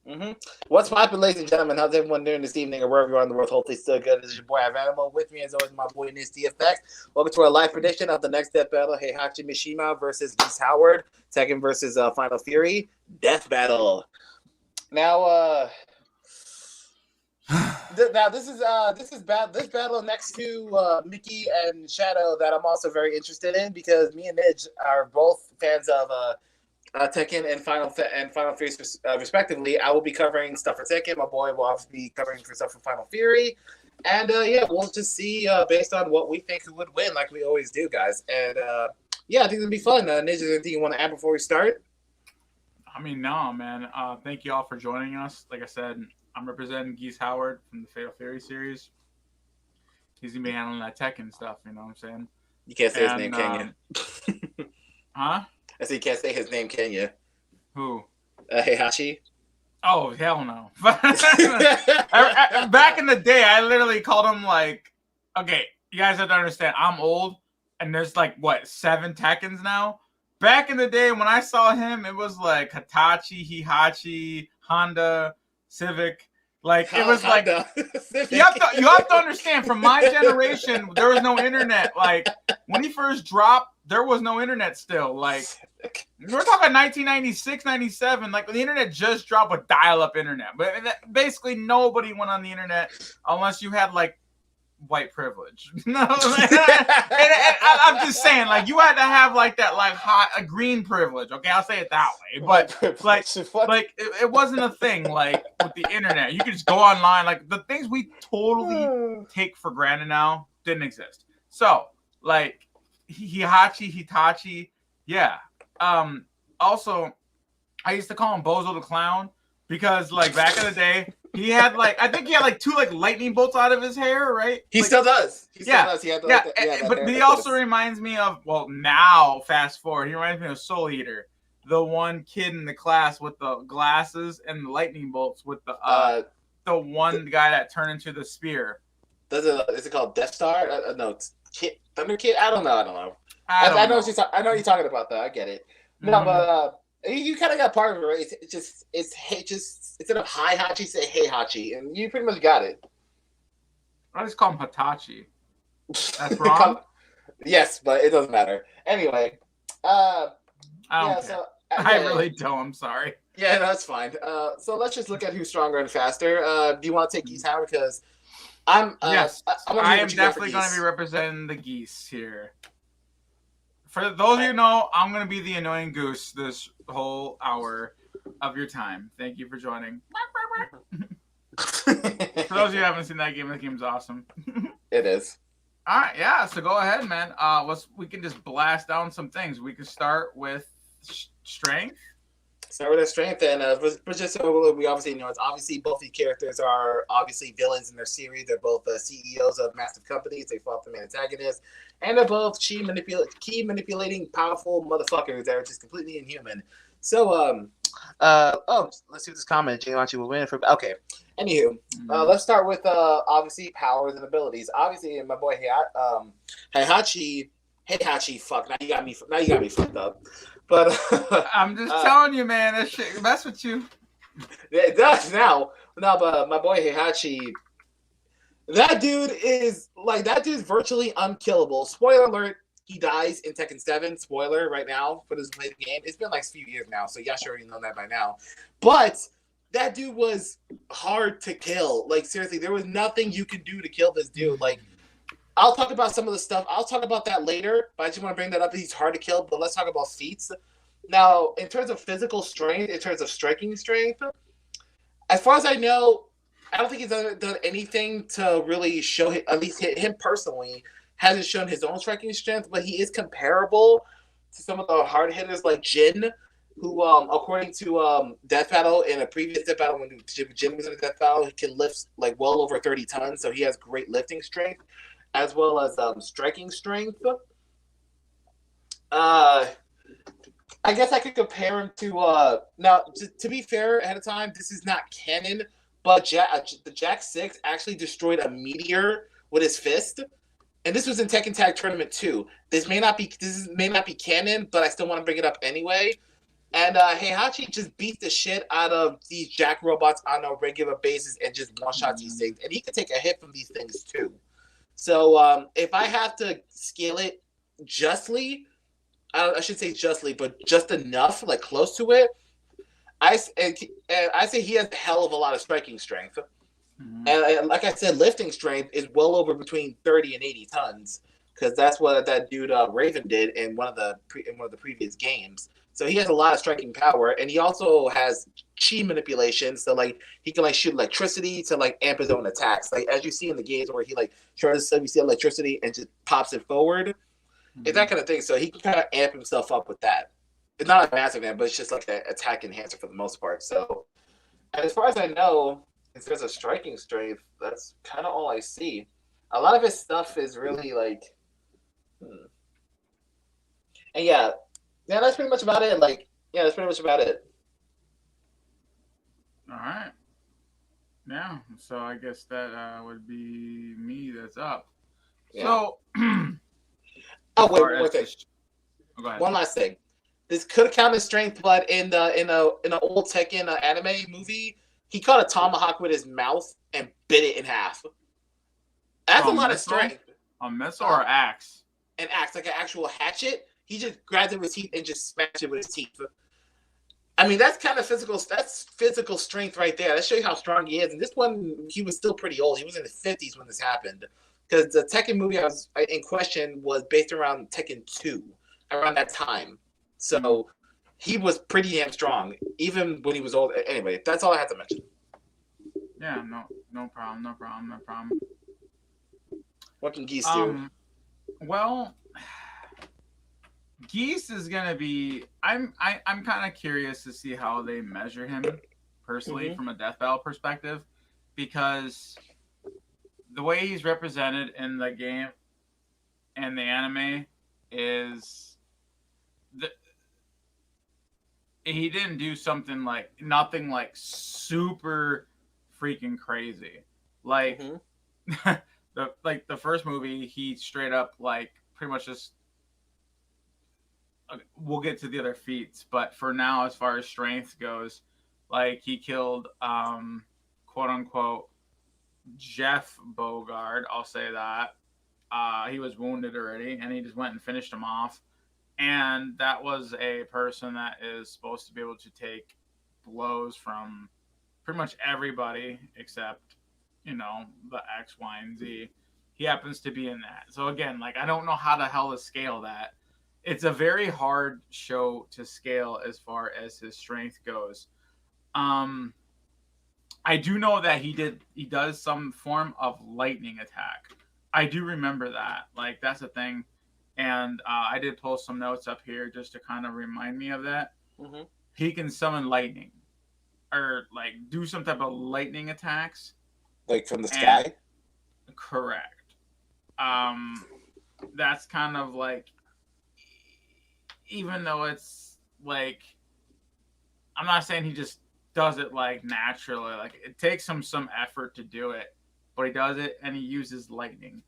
Mm-hmm. What's poppin', ladies and gentlemen? How's everyone doing this evening or wherever you are in the world? Hopefully still good. This is your boy Animal. With me as always my boy Nidge DFX. Welcome to our live prediction of the next death battle. Heihachi Mishima versus Geese Howard. Tekken versus Final Fury. Death battle. Now this battle next to Mickey and Shadow that I'm also very interested in because me and Nidge are both fans of Tekken and Final Fury respectively. I will be covering stuff for Tekken. My boy will obviously be covering for stuff for Final Fury. And yeah, we'll just see based on what we think who would win, like we always do, guys. And yeah, I think it'll be fun. Nidge, is there anything you want to add before we start? I mean, no, man. Thank you all for joining us. Like I said, I'm representing Geese Howard from the Fatal Fury series. He's gonna be handling that Tekken stuff. You know what I'm saying? You can't say his name, can you? Huh? I said you can't say his name, can you? Who? Heihachi. Oh, hell no. Back in the day, I literally called him like, okay, you guys have to understand, I'm old, and there's like, what, 7 Tekkens now? Back in the day, when I saw him, it was like Hitachi, Heihachi, Honda, Civic. Like, it was like, you have to understand, from my generation, there was no internet. Like, when he first dropped, there was no internet still. Like, we're talking 1996, 97. Like, the internet just dropped with dial-up internet. But basically, nobody went on the internet unless you had, like, white privilege. No, I'm just saying, like, you had to have, like, that, like, a green privilege. Okay, I'll say it that way. But, like it wasn't a thing, like, with the internet. You could just go online. Like, the things we totally take for granted now didn't exist. So, like, Hitachi, yeah. Also, I used to call him Bozo the Clown because, like, back in the day, he had, like, I think he had, like, 2, like, lightning bolts out of his hair, right? He like, still does. He still does. He had but he also reminds me of, well, now, fast forward, he reminds me of Soul Eater, the one kid in the class with the glasses and the lightning bolts with the one guy that turned into the spear. Is it called Death Star? No, Thunder Kid? I don't know. I know what you're talking about, though. I get it. No, mm-hmm. But you kind of got part of it, right? It's instead of Heihachi, say Heihachi, and you pretty much got it. I just call him Hitachi. That's wrong. Yes, but it doesn't matter. Anyway, I really don't. I'm sorry. Yeah, no, that's fine. So let's just look at who's stronger and faster. Do you want to take Geese Howard? Because I'm yes, I am definitely going to be representing the Geese here. For those of you who know, I'm going to be the annoying goose this whole hour of your time. Thank you for joining. For those of you who haven't seen that game's awesome. It is. All right, yeah, so go ahead, man. We can just blast down some things. We can start with strength. Start with their strength, and but just so we obviously know, it's obviously both these characters are obviously villains in their series. They're both CEOs of massive companies. They fought the main antagonists, and they're both key manipulating powerful motherfuckers that are just completely inhuman. So let's see what this comment Heihachi will win for. Okay, anywho, let's start with obviously powers and abilities. Obviously, my boy Heihachi. Fuck, now you got me fucked up. But I'm just telling you, man, that shit mess with you. It does now. No, but my boy Heihachi, that dude is virtually unkillable. Spoiler alert, he dies in Tekken 7. Spoiler right now for this play the game. It's been like a few years now, so you guys should already know that by now. But that dude was hard to kill. Like, seriously, there was nothing you could do to kill this dude. Like, I'll talk about some of the stuff. I'll talk about that later, but I just want to bring that up. He's hard to kill, but let's talk about feats. Now, in terms of physical strength, in terms of striking strength, as far as I know, I don't think he's done anything to really show, at least him personally, hasn't shown his own striking strength, but he is comparable to some of the hard hitters like Jin, who, according to Death Battle, in a previous Death Battle, when Jin was in a Death Battle, he can lift like well over 30 tons, so he has great lifting strength, as well as striking strength. I guess I could compare him to now. To be fair, ahead of time, this is not canon, but the Jack 6 actually destroyed a meteor with his fist, and this was in Tekken Tag Tournament 2. This may not be canon, but I still want to bring it up anyway. And Heihachi just beats the shit out of these Jack robots on a regular basis and just one-shots these things. And he can take a hit from these things too. So if I have to scale it justly, I should say justly, but just enough, like close to it, I say he has a hell of a lot of striking strength. Mm-hmm. And like I said, lifting strength is well over between 30 and 80 tons, because that's what that dude Raven did in one of the previous games. So he has a lot of striking power, and he also has chi manipulation. So like he can like shoot electricity to like amp his own attacks. Like as you see in the games where he like tries to see electricity and just pops it forward. Mm-hmm. It's that kind of thing. So he can kind of amp himself up with that. It's not a massive amp, but it's just like an attack enhancer for the most part. So, and as far as I know, in terms of striking strength, that's kind of all I see. A lot of his stuff is really like, and yeah, that's pretty much about it. Like, yeah, that's pretty much about it. All right. Yeah. So I guess that would be me. That's up. Yeah. So. Oh wait, one more thing. Go ahead. One last thing. This could count as strength, but in an old Tekken anime movie, he caught a tomahawk with his mouth and bit it in half. That's a lot of strength. A missile or axe? An axe, like an actual hatchet. He just grabbed it with his teeth and just smashed it with his teeth. I mean, that's kind of physical. That's physical strength right there. That shows you how strong he is. And this one, he was still pretty old. He was in his 50s when this happened. Because the Tekken movie I was in question was based around Tekken 2, around that time. So he was pretty damn strong, even when he was old. Anyway, that's all I have to mention. Yeah, no problem. What can Geese do? Well, Geese is gonna be. I'm kind of curious to see how they measure him personally from a death battle perspective, because the way he's represented in the game and the anime is he didn't do nothing like super freaking crazy. Like the first movie, he straight up like pretty much just. We'll get to the other feats, but for now, as far as strength goes, like he killed quote unquote Jeff Bogard. I'll say that. He was wounded already, and he just went and finished him off. And that was a person that is supposed to be able to take blows from pretty much everybody except, the X, Y, and Z. He happens to be in that. So again, like I don't know how the hell to scale that. It's a very hard show to scale as far as his strength goes. I do know that he does some form of lightning attack. I do remember that. Like that's a thing. And I did post some notes up here just to kind of remind me of that. Mm-hmm. He can summon lightning or like do some type of lightning attacks. Like from the sky? Correct. That's kind of like, even though it's like, I'm not saying he just does it like naturally. Like it takes him some effort to do it, but he does it and he uses lightning.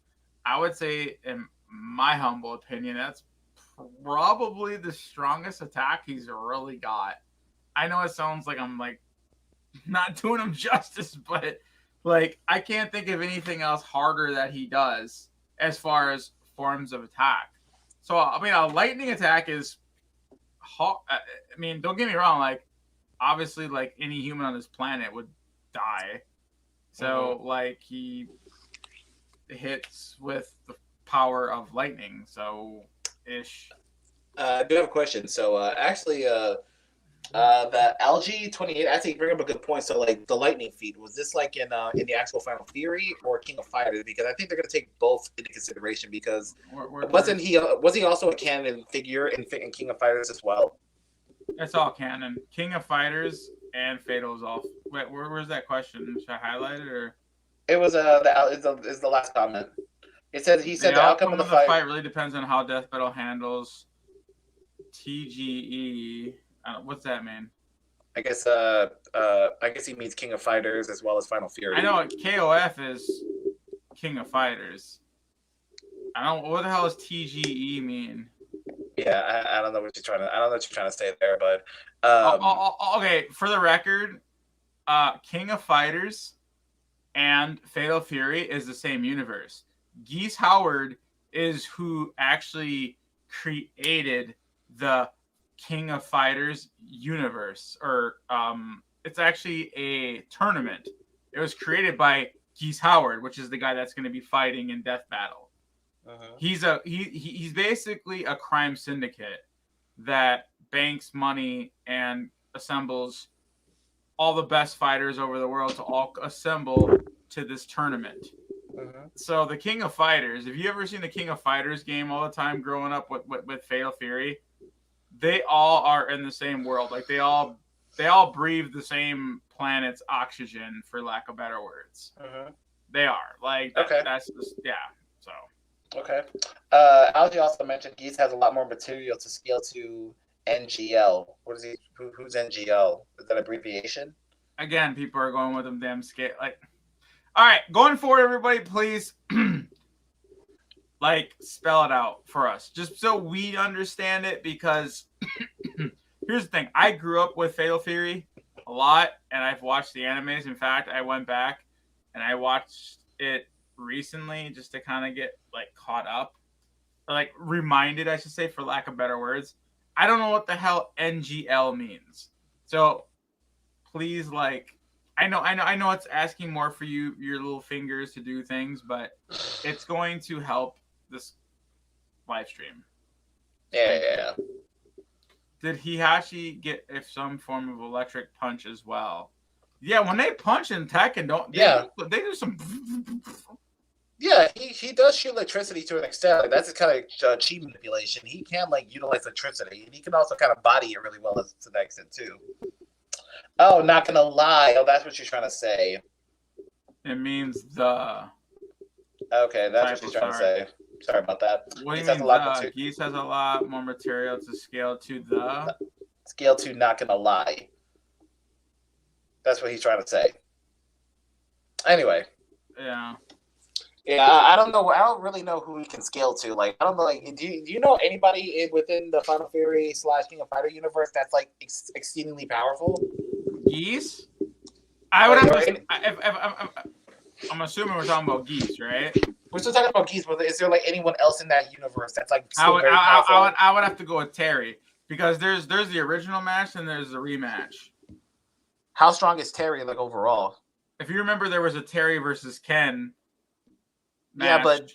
I would say, in my humble opinion, that's probably the strongest attack he's really got. I know it sounds like I'm like not doing him justice, but like I can't think of anything else harder that he does as far as forms of attack. So I mean, a lightning attack is hard. I mean, don't get me wrong. Like obviously, like any human on this planet would die. So like he hits with the power of lightning. So ish. I do have a question. So actually, the LG28, I think you bring up a good point. So like the lightning feat, was this like in the actual Final Theory or King of Fighters? Because I think they're going to take both into consideration, because was he also a canon figure in King of Fighters as well? It's all canon. King of Fighters and Fatal is all. Wait, where's that question? Should I highlight it or? It was is the last comment. He said the outcome of the fight really depends on how Death Battle handles TGE. What's that mean? I guess he means King of Fighters as well as Final Fury. I know KOF is King of Fighters. I don't. What the hell does TGE mean? Yeah, I don't know what you're trying to. I don't know what you're trying to say there, but Okay, for the record, King of Fighters and Fatal Fury is the same universe. Geese Howard is who actually created the King of Fighters universe, or it's actually a tournament. It was created by Geese Howard, which is the guy that's going to be fighting in Death Battle. He's basically a crime syndicate that banks money and assembles all the best fighters over the world to all assemble to this tournament. So the King of Fighters, if you ever seen the King of Fighters game all the time growing up with Fatal Fury, they all are in the same world. Like they all breathe the same planet's oxygen, for lack of better words. They are like that's just, yeah. So okay. Algie also mentioned Geese has a lot more material to scale to NGL. What is he? Who's NGL? Is that abbreviation? Again, people are going with them damn scale. Like, all right, going forward, everybody, please, like, spell it out for us, just so we understand it. Because here's the thing: I grew up with Fatal Fury a lot, and I've watched the animes. In fact, I went back and I watched it recently just to kind of get like caught up, or like reminded, I should say, for lack of better words. I don't know what the hell NGL means. So please, like, I know it's asking more for you, your little fingers to do things, but it's going to help this live stream. Yeah. Did Heihachi get some form of electric punch as well? Yeah, when they punch in Tekken, they do some. Yeah, he does shoot electricity to an extent. Like that's a kind of chi manipulation. He can like utilize electricity, and he can also kind of body it really well to that extent too. Oh, not gonna lie. Oh, that's what you're trying to say. It means the. Okay, that's what she's trying to say. Sorry about that. What do you mean? Geese has a lot more material to scale to the. Scale to not gonna lie. That's what he's trying to say. Anyway. Yeah. Yeah, I don't know. I don't really know who he can scale to. Like, I don't know. Like, do you know anybody within the Final Fury / King of Fighter universe that's like exceedingly powerful? Geese. I would have to. I'm assuming we're talking about Geese, right? We're still talking about Geese, but is there like anyone else in that universe that's like still very powerful? I would have to go with Terry, because there's the original match and there's the rematch. How strong is Terry like overall? If you remember, there was a Terry versus Ken match. Yeah, but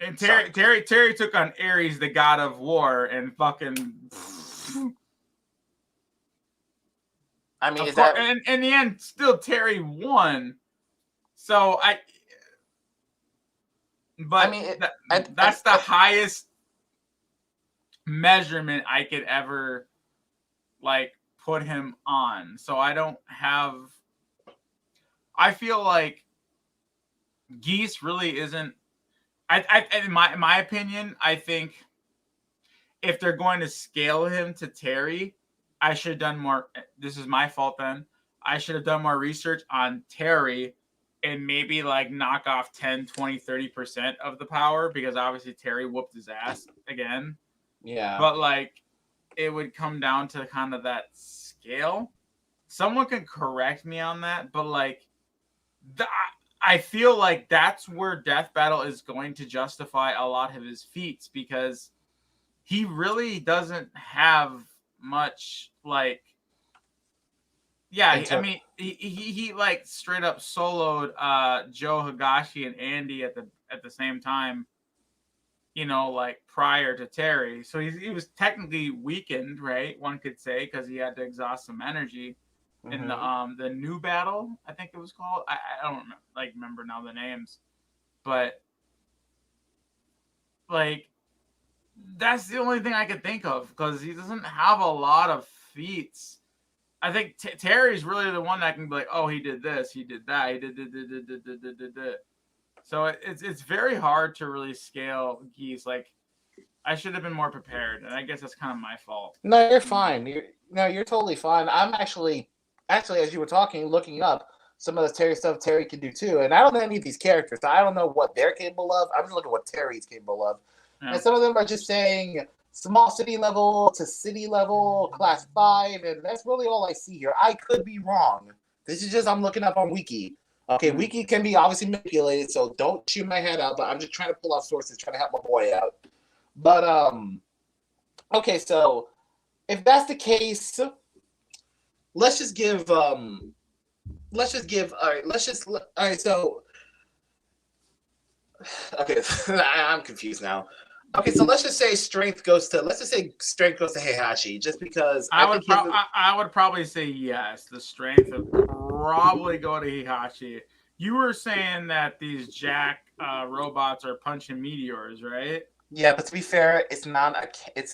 and Terry took on Ares, the god of war, and fucking. I mean, and in the end, still Terry won. So that's the highest measurement I could ever like put him on. So I don't have. I feel like Geese really isn't. In my opinion, I think if they're going to scale him to Terry, I should have done more. This is my fault then. I should have done more research on Terry and maybe like knock off 10, 20, 30% of the power, because obviously Terry whooped his ass again. Yeah. But like it would come down to kind of that scale. Someone can correct me on that, but like I feel like that's where Death Battle is going to justify a lot of his feats, because he really doesn't have much like. Yeah, I mean, he like straight up soloed Joe Higashi and Andy at the same time, you know, like prior to Terry. So he was technically weakened, right? One could say, because he had to exhaust some energy in the new battle, I think it was called. I don't remember now the names, but like that's the only thing I could think of, because he doesn't have a lot of feats. I think Terry's really the one that can be like, oh, he did this, he did that, he did. So it's very hard to really scale Geese. Like, I should have been more prepared, and I guess that's kind of my fault. No, you're fine. You're totally fine. I'm actually, as you were talking, looking up some of the Terry stuff Terry can do too, and I don't know any of these characters, so I don't know what they're capable of. I'm just looking at what Terry's capable of. Yeah. And some of them are just saying small city level to city level, class 5, and that's really all I see here. I could be wrong. This is just I'm looking up on Wiki. Okay, Wiki can be obviously manipulated, so don't shoot my head out, but I'm just trying to pull out sources, trying to help my boy out. But okay, so if that's the case, let's just give all right, so okay, I'm confused now. Okay, so let's just say strength goes to Heihachi, just because I would probably say yes. The strength would probably go to Heihachi. You were saying that these Jack robots are punching meteors, right? Yeah, but to be fair, it's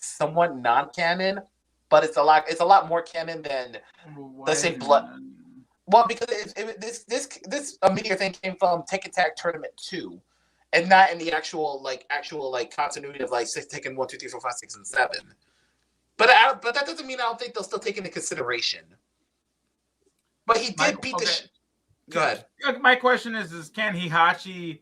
somewhat non-canon, but it's a lot more canon than let's say blood. Well, because this meteor thing came from Tekken Tag Tournament 2, and not in the actual continuity of like Tekken 1, 2, 3, 4, 5, 6, and 7. But that doesn't mean I don't think they'll still take into consideration. But he did beat the. Go ahead. My question is can Heihachi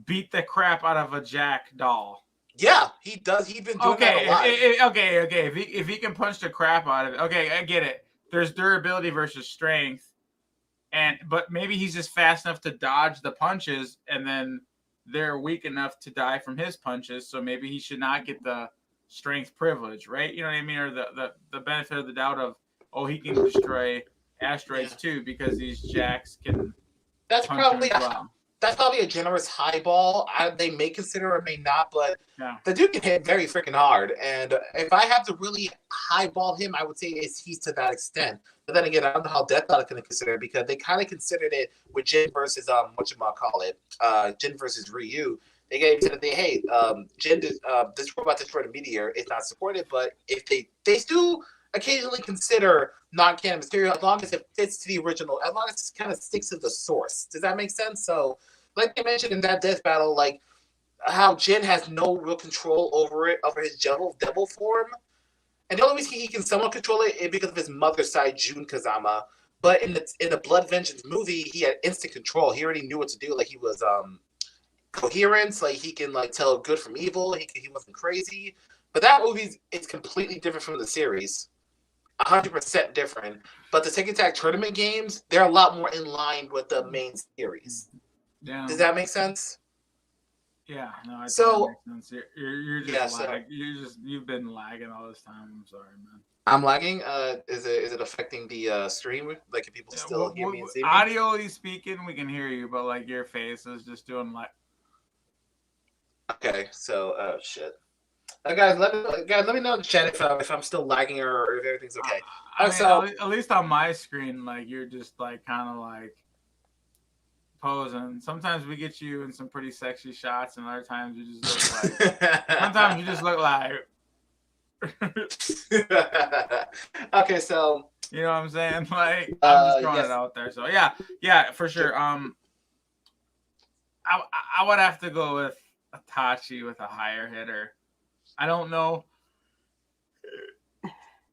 beat the crap out of a Jack doll? Yeah, he does. He's been doing that a lot. Okay. If he can punch the crap out of it, okay, I get it. There's durability versus strength, but maybe he's just fast enough to dodge the punches, and then they're weak enough to die from his punches. So maybe he should not get the strength privilege, right? You know what I mean, or the benefit of the doubt of he can destroy asteroids too because these Jacks can. That's probably a generous highball. They may consider or may not, but the dude can hit very freaking hard. And if I have to really highball him, I would say he's to that extent. But then again, I don't know how Death Note is going to consider it because they kind of considered it with Jin versus Jin versus Ryu. They gave to Jin, this robot destroyed a meteor. It's not supported, but if they do occasionally consider non-canon material as long as it fits to the original, as long as it kind of sticks to the source. Does that make sense? So, like they mentioned in that death battle, like how Jin has no real control over his devil form, and the only reason he can somewhat control it is because of his mother's side, Jun Kazama. But in the Blood Vengeance movie, he had instant control. He already knew what to do. Like he was coherence. Like he can tell good from evil. He wasn't crazy. But that movie is completely different from the series. 100% different, but the Tekken Tag Tournament games, they're a lot more in line with the main series. Yeah. Does that make sense? Yeah, no, I so that makes sense. You're just you've been lagging all this time. I'm sorry, man. I'm lagging. Is it affecting the stream? Like, can people still hear me and see me? Audioly speaking, we can hear you, but like your face is just doing like. Okay, so shit. Guys, let me know in the chat if I'm still lagging or if everything's okay. At least on my screen, like you're just like kind of like posing. Sometimes we get you in some pretty sexy shots, and other times you just look like. Sometimes you just look like. Okay, so you know what I'm saying? Like I'm just throwing it out there. So yeah, for sure. I would have to go with Itachi with a higher hitter. I don't know.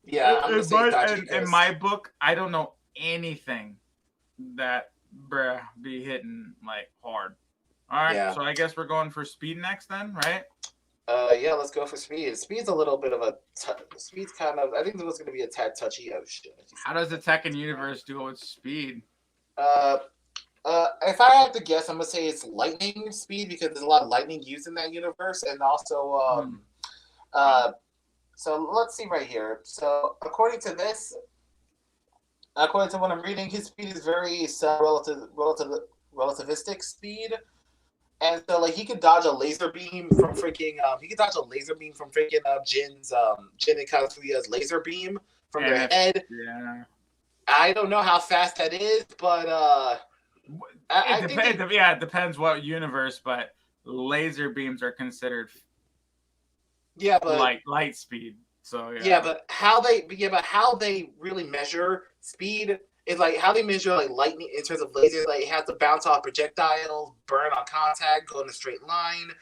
Yeah, in my book, I don't know anything that be hitting like hard. All right, so I guess we're going for speed next, then, right? Yeah, let's go for speed. Speed's a little bit of a speed's kind of. I think it was going to be a tad touchy. Oh shit! How does the Tekken universe do with speed? If I have to guess, I'm gonna say it's lightning speed because there's a lot of lightning used in that universe, and also so let's see right here. So according to what I'm reading, his speed is very relativistic speed, and so like he could dodge a laser beam from freaking Jin and Kazuya's laser beam from their head. Yeah. I don't know how fast that is, but it depends what universe, but laser beams are considered but light speed. So but how they really measure speed is like how they measure like lightning in terms of lasers. Like it has to bounce off projectiles, burn on contact, go in a straight line.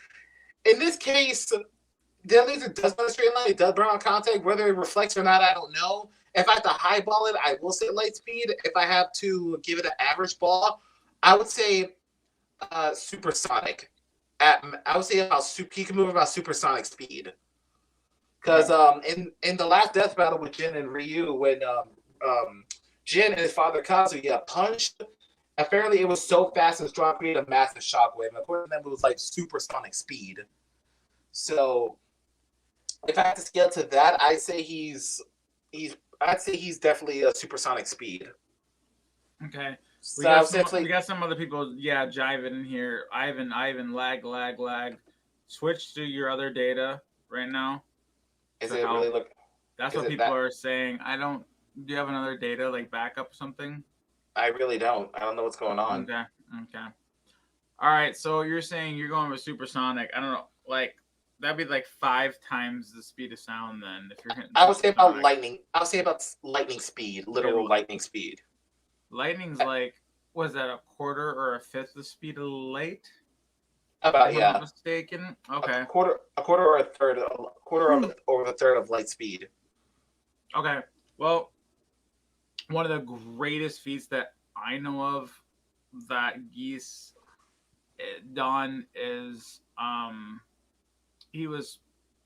In this case, the laser does go in a straight line. It does burn on contact. Whether it reflects or not, I don't know. If I have to highball it, I will say light speed. If I have to give it an average ball, I would say supersonic. I would say about he can move about supersonic speed. Because in the last death battle with Jin and Ryu, when Jin and his father Kazuya punched, apparently it was so fast and strong, created a massive shockwave. And according to them, it was like supersonic speed. So if I had to scale to that, I'd say he's definitely a supersonic speed. Okay. So we got some other people, jiving in here. Ivan, lag. Switch to your other data right now. Is it really look? That's what people are saying. Do you have another data like backup or something? I really don't. I don't know what's going on. Okay. All right. So you're saying you're going with supersonic. I don't know. Like that'd be like 5 times the speed of sound. Then if you're hitting. I would say about lightning. I would say about lightning speed, literal lightning speed. Lightning's like, was that a quarter or a fifth the speed of light? About if I'm not mistaken. Okay. A quarter or a third. Or a third of light speed. Okay. Well, one of the greatest feats that I know of that Geese done is he was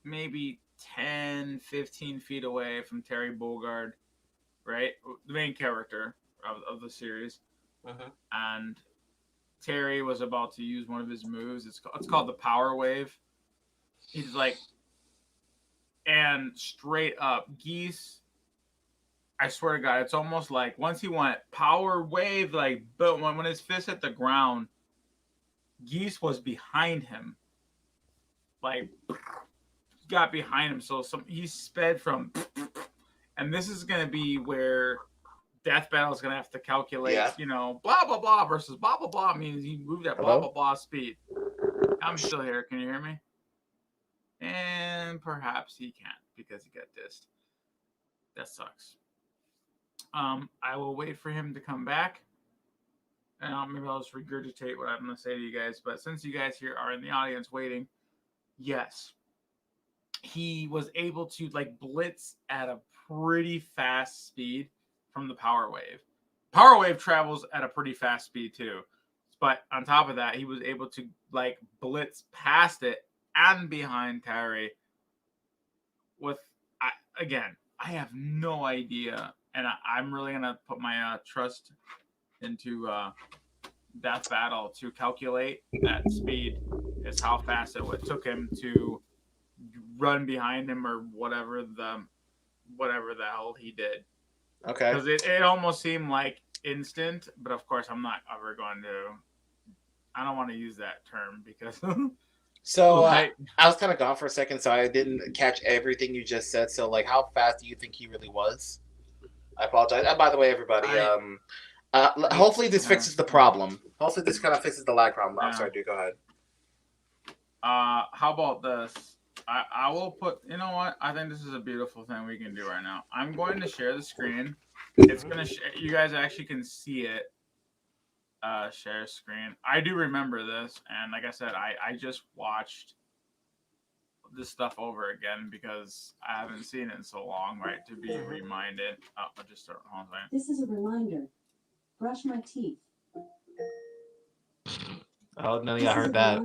maybe 10, 15 feet away from Terry Bogard, right? The main character of the series. Mm-hmm. And Terry was about to use one of his moves. It's called the Power Wave. He's like, and straight up, Geese, I swear to God, it's almost like once he went Power Wave, like, but when his fist hit the ground, Geese was behind him. Like, got behind him. So he sped from, and this is going to be where Death Battle is going to have to calculate, blah, blah, blah versus blah, blah, blah means he moved at blah, blah, blah speed. I'm still here. Can you hear me? And perhaps he can't because he got dissed. That sucks. I will wait for him to come back. And maybe I'll just regurgitate what I'm going to say to you guys. But since you guys here are in the audience waiting, yes. He was able to like blitz at a pretty fast speed from the Power Wave. Power Wave travels at a pretty fast speed too. But on top of that, he was able to like blitz past it and behind Terry with, I have no idea. And I'm really going to put my trust into Death Battle to calculate that speed is how fast it took him to run behind him or whatever the hell he did. Okay. Because it almost seemed like instant, but of course I'm not ever going to. I don't want to use that term because. So I was kind of gone for a second, so I didn't catch everything you just said. So like, how fast do you think he really was? I apologize. By the way, everybody, hopefully this fixes the problem. Hopefully this kind of fixes the lag problem. I'm sorry, dude. Go ahead. How about this? I will put. You know what? I think this is a beautiful thing we can do right now. I'm going to share the screen. It's gonna. You guys actually can see it. Share screen. I do remember this, and like I said, I just watched this stuff over again because I haven't seen it in so long, right? To be reminded. I'll just start. Hold on. This is a reminder. Brush my teeth. Oh no! Yeah, I heard that.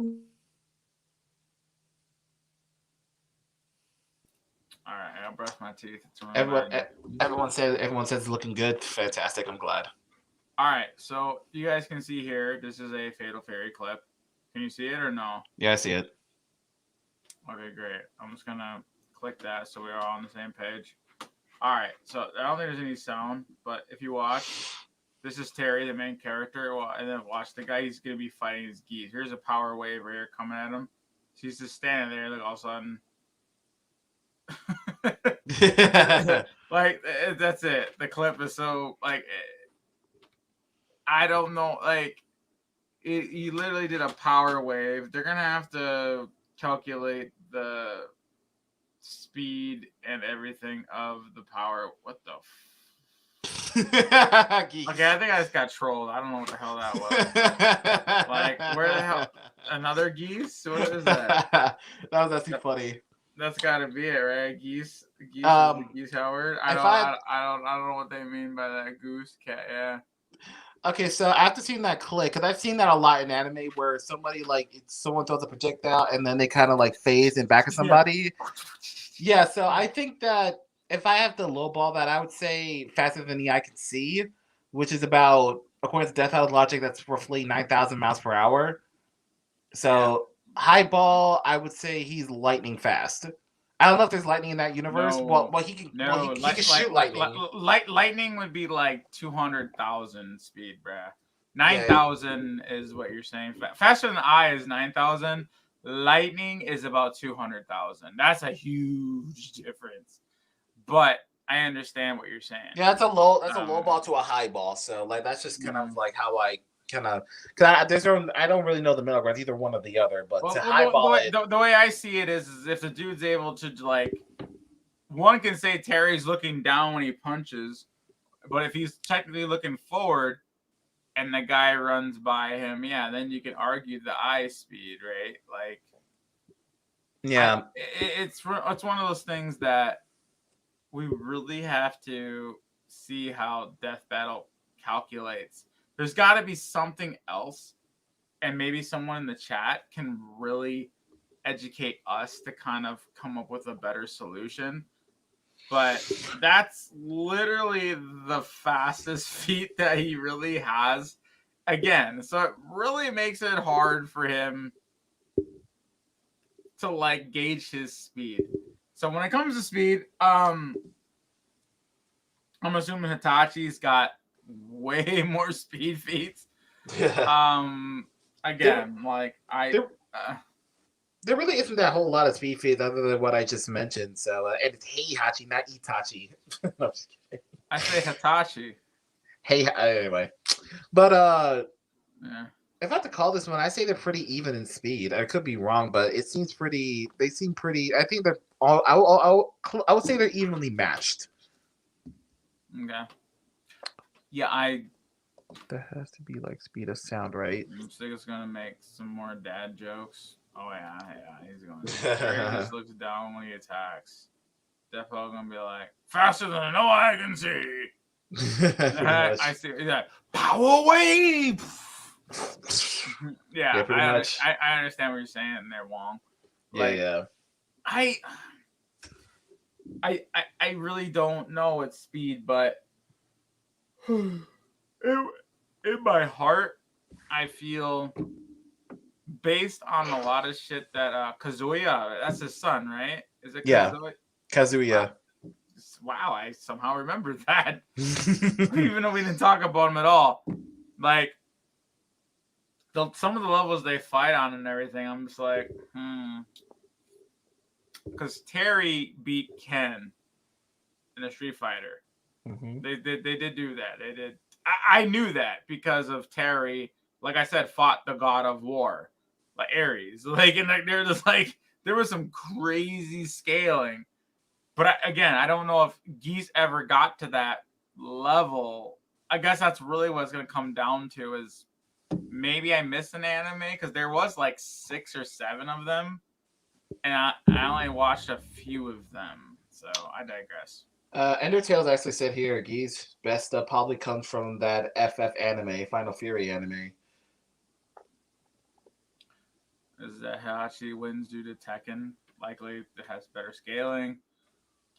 All right, I'll brush my teeth. Everyone says it's looking good. Fantastic. I'm glad. All right, so you guys can see here. This is a Fatal Fury clip. Can you see it or no? Yeah, I see it. Okay, great. I'm just gonna click that so we're all on the same page. All right, so I don't think there's any sound, but if you watch, this is Terry, the main character. Well, and then watch the guy. He's gonna be fighting his Geese. Here's a Power Wave right here coming at him. So he's just standing there. Like all of a sudden. Like that's it. The clip is so like I don't know. Like he literally did a Power Wave. They're gonna have to calculate the speed and everything of the power. What the? Okay, I think I just got trolled. I don't know what the hell that was. Like where the hell? Another Geese? What is that? That was actually funny. That's got to be it, right? Geese Howard. I don't know what they mean by that. Goose cat. Yeah. Okay, so after seeing that click, because I've seen that a lot in anime where somebody someone throws a projectile and then they kind of like phase and back at Yeah. somebody. Yeah, so I think that if I have to lowball that, I would say faster than the eye can see, which is about, according to Death House logic, that's roughly 9,000 miles per hour. So high ball, I would say he's lightning fast. I don't know if there's lightning in that universe. No, He can shoot lightning. lightning would be like 200,000 speed, bruh. Yeah. 9,000 is what you're saying. Faster than eye is 9,000. Lightning is about 200,000. That's a huge difference. But I understand what you're saying. Yeah, that's a low ball to a high ball. So like that's just kind of like how I kind of, because I don't really know the middle ground, either one or the other. But to highball the way I see it is if the dude's able to like, one can say Terry's looking down when he punches, but if he's technically looking forward and the guy runs by him, yeah, then you can argue the eye speed, right? Like, yeah, it's one of those things that we really have to see how Death Battle calculates. There's got to be something else, and maybe someone in the chat can really educate us to kind of come up with a better solution. But that's literally the fastest feat that he really has. Again, so it really makes it hard for him to like gauge his speed. So when it comes to speed, I'm assuming Hitachi's got way more speed feats. Again, there really isn't that whole lot of speed feats other than what I just mentioned. So and it's Heihachi, not Itachi. No, I'm just kidding. I say Hitachi. Hey, anyway, but yeah. If I have to call this one, I say they're pretty even in speed. I could be wrong, but it seems pretty. They seem pretty. I think they're all. I would say they're evenly matched. Okay. Yeah, That has to be like speed of sound, right? I think it's gonna make some more dad jokes. Oh yeah, he's going. He just looks down when he attacks. Definitely gonna be like faster than no eye can see. I see. Yeah, power wave. Yeah, pretty much. I understand what you're saying, and they're wrong. Like, yeah. I really don't know its speed, but in my heart, I feel based on a lot of shit that Kazuya, that's his son, right? Is it Kazuya? Yeah, Kazuya. Wow, I somehow remembered that. Even though we didn't talk about him at all. Like, some of the levels they fight on and everything, I'm just like, because Terry beat Ken in a Street Fighter. Mm-hmm. They did do that. They did. I knew that because of Terry. Like I said, fought the god of war, like Ares. Like, and they're just like, there was some crazy scaling. But again, I don't know if Geese ever got to that level. I guess that's really what it's going to come down to is maybe I missed an anime because there was like 6 or 7 of them. And I only watched a few of them. So I digress. Endertails actually said here, Geese best stuff probably comes from that FF anime, Final Fury anime. Is that Heihachi wins due to Tekken? Likely it has better scaling.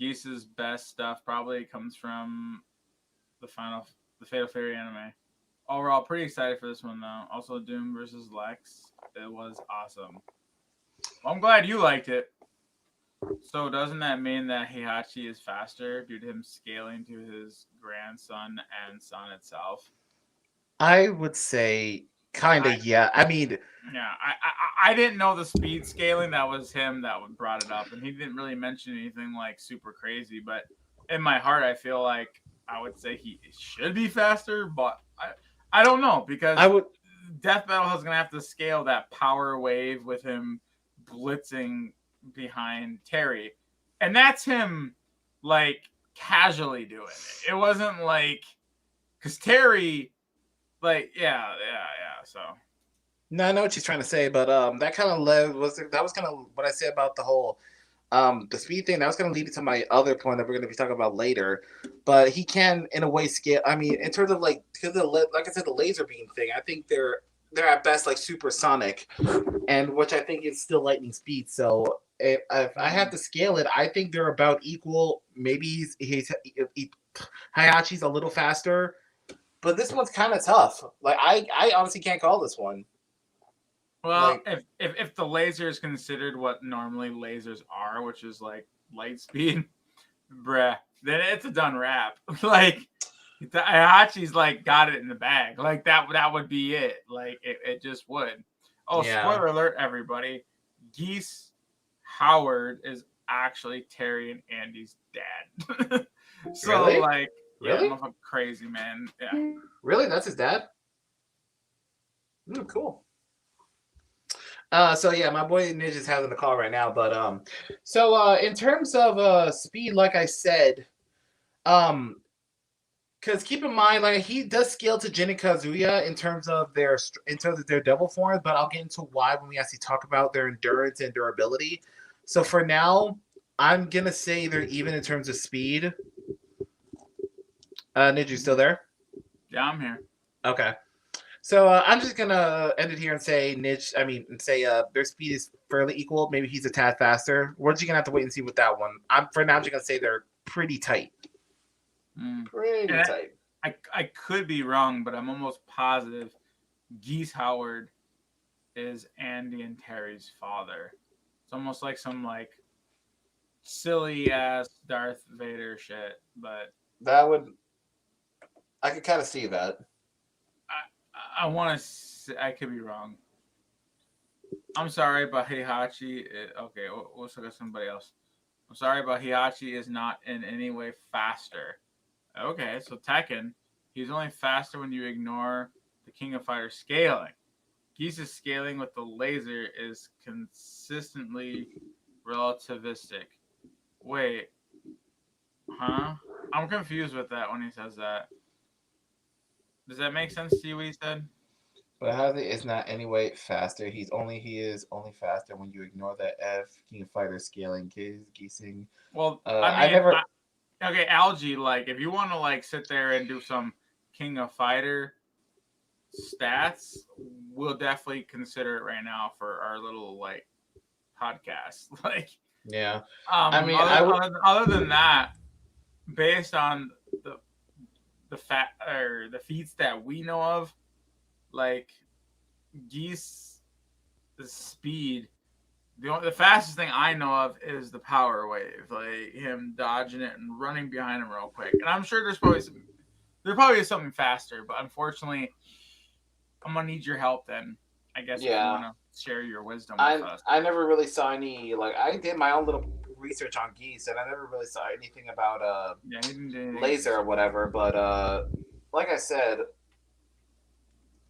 Geese's best stuff probably comes from the Fatal Fury anime. Overall, pretty excited for this one though. Also, Doom versus Lex. It was awesome. Well, I'm glad you liked it. So doesn't that mean that Heihachi is faster due to him scaling to his grandson and son itself? I would say kind of, yeah. I mean, yeah, I didn't know the speed scaling. That was him that brought it up, and he didn't really mention anything like super crazy. But in my heart, I feel like I would say he should be faster, but I don't know because Death Battle is gonna have to scale that power wave with him blitzing behind Terry, and that's him like casually doing it. It wasn't like because Terry, like yeah. So no, I know what she's trying to say, but that kind of was kind of what I said about the whole the speed thing, that was going to lead to my other point that we're going to be talking about later. But he can, in a way, scale. I mean, in terms of like, because like I said, the laser beam thing, I think they're at best like supersonic, and which I think is still lightning speed. So if I have to scale it, I think they're about equal. Maybe Heihachi's a little faster, but this one's kind of tough. Like I honestly can't call this one. Well, like, if the laser is considered what normally lasers are, which is like light speed, bruh, then it's a done wrap. Like Heihachi's like got it in the bag. Like that would be it. Like it just would. Oh, yeah. Spoiler alert, everybody. Geese Howard is actually Terry and Andy's dad. So really? Like, really? Yeah, I'm crazy, man. Yeah. Really? That's his dad? Cool. So yeah, my boy Nidge is having the call right now, but so in terms of speed, like I said, because keep in mind, like he does scale to Jin and Kazuya in terms of their devil forms, but I'll get into why when we actually talk about their endurance and durability. So for now, I'm gonna say they're even in terms of speed. Nidge, you still there? Yeah, I'm here. Okay. So I'm just gonna end it here and say their speed is fairly equal. Maybe he's a tad faster. We're just gonna have to wait and see with that one. For now, I'm just gonna say they're pretty tight. Pretty tight. I could be wrong, but I'm almost positive Geese Howard is Andy and Terry's father. It's almost like some like silly ass Darth Vader shit, but I could kind of see that. I want to. I could be wrong. I'm sorry, but Heihachi. Okay, we'll look at somebody else. I'm sorry, but Heihachi is not in any way faster. Okay, so Tekken, he's only faster when you ignore the King of Fighters scaling. Geese's scaling with the laser is consistently relativistic. Wait, huh? I'm confused with that when he says that. Does that make sense to you what he said? But how is not anyway faster. He is only faster when you ignore the King of Fighters scaling. Geesing. Well, I mean, okay, Algae, like if you want to like sit there and do some King of Fighter stats, we'll definitely consider it right now for our little like podcast. Like, yeah. Other than that, based on the feats that we know of, like Geese, the speed, the fastest thing I know of is the power wave, like him dodging it and running behind him real quick. And I'm sure there probably is something faster, but unfortunately, I'm gonna need your help then. I guess if you want to share your wisdom with us. I never really saw any, like I did my own little research on Geese, and I never really saw anything about laser or whatever. But like I said,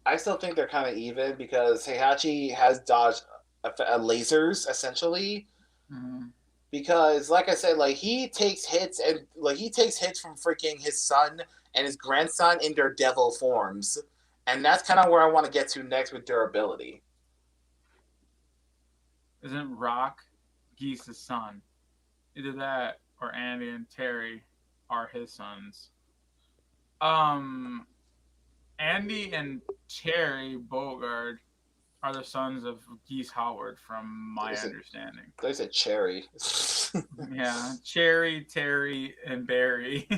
I still think they're kind of even because Heihachi has dodged lasers essentially. Mm-hmm. Because like I said, like he takes hits from freaking his son and his grandson in their devil forms, and that's kind of where I want to get to next with durability. Isn't Rock Geese's son? Either that or Andy and Terry are his sons. Andy and Terry Bogard are the sons of Geese Howard, from my understanding. They said Cherry. Yeah, Cherry, Terry, and Barry.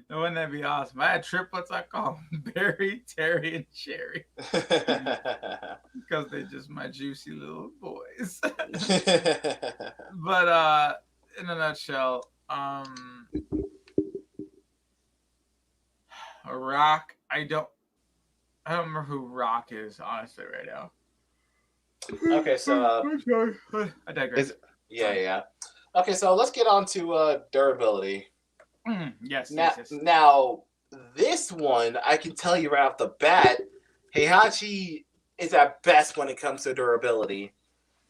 Wouldn't that be awesome? I had triplets, I call them Barry, Terry, and Cherry. Because they're just my juicy little boys. But in a nutshell, Rock, I don't remember who Rock is, honestly, right now. Okay, so I'm sorry. I digress. Yeah. Okay, so let's get on to durability. Yes. Now, this one, I can tell you right off the bat, Heihachi is at best when it comes to durability.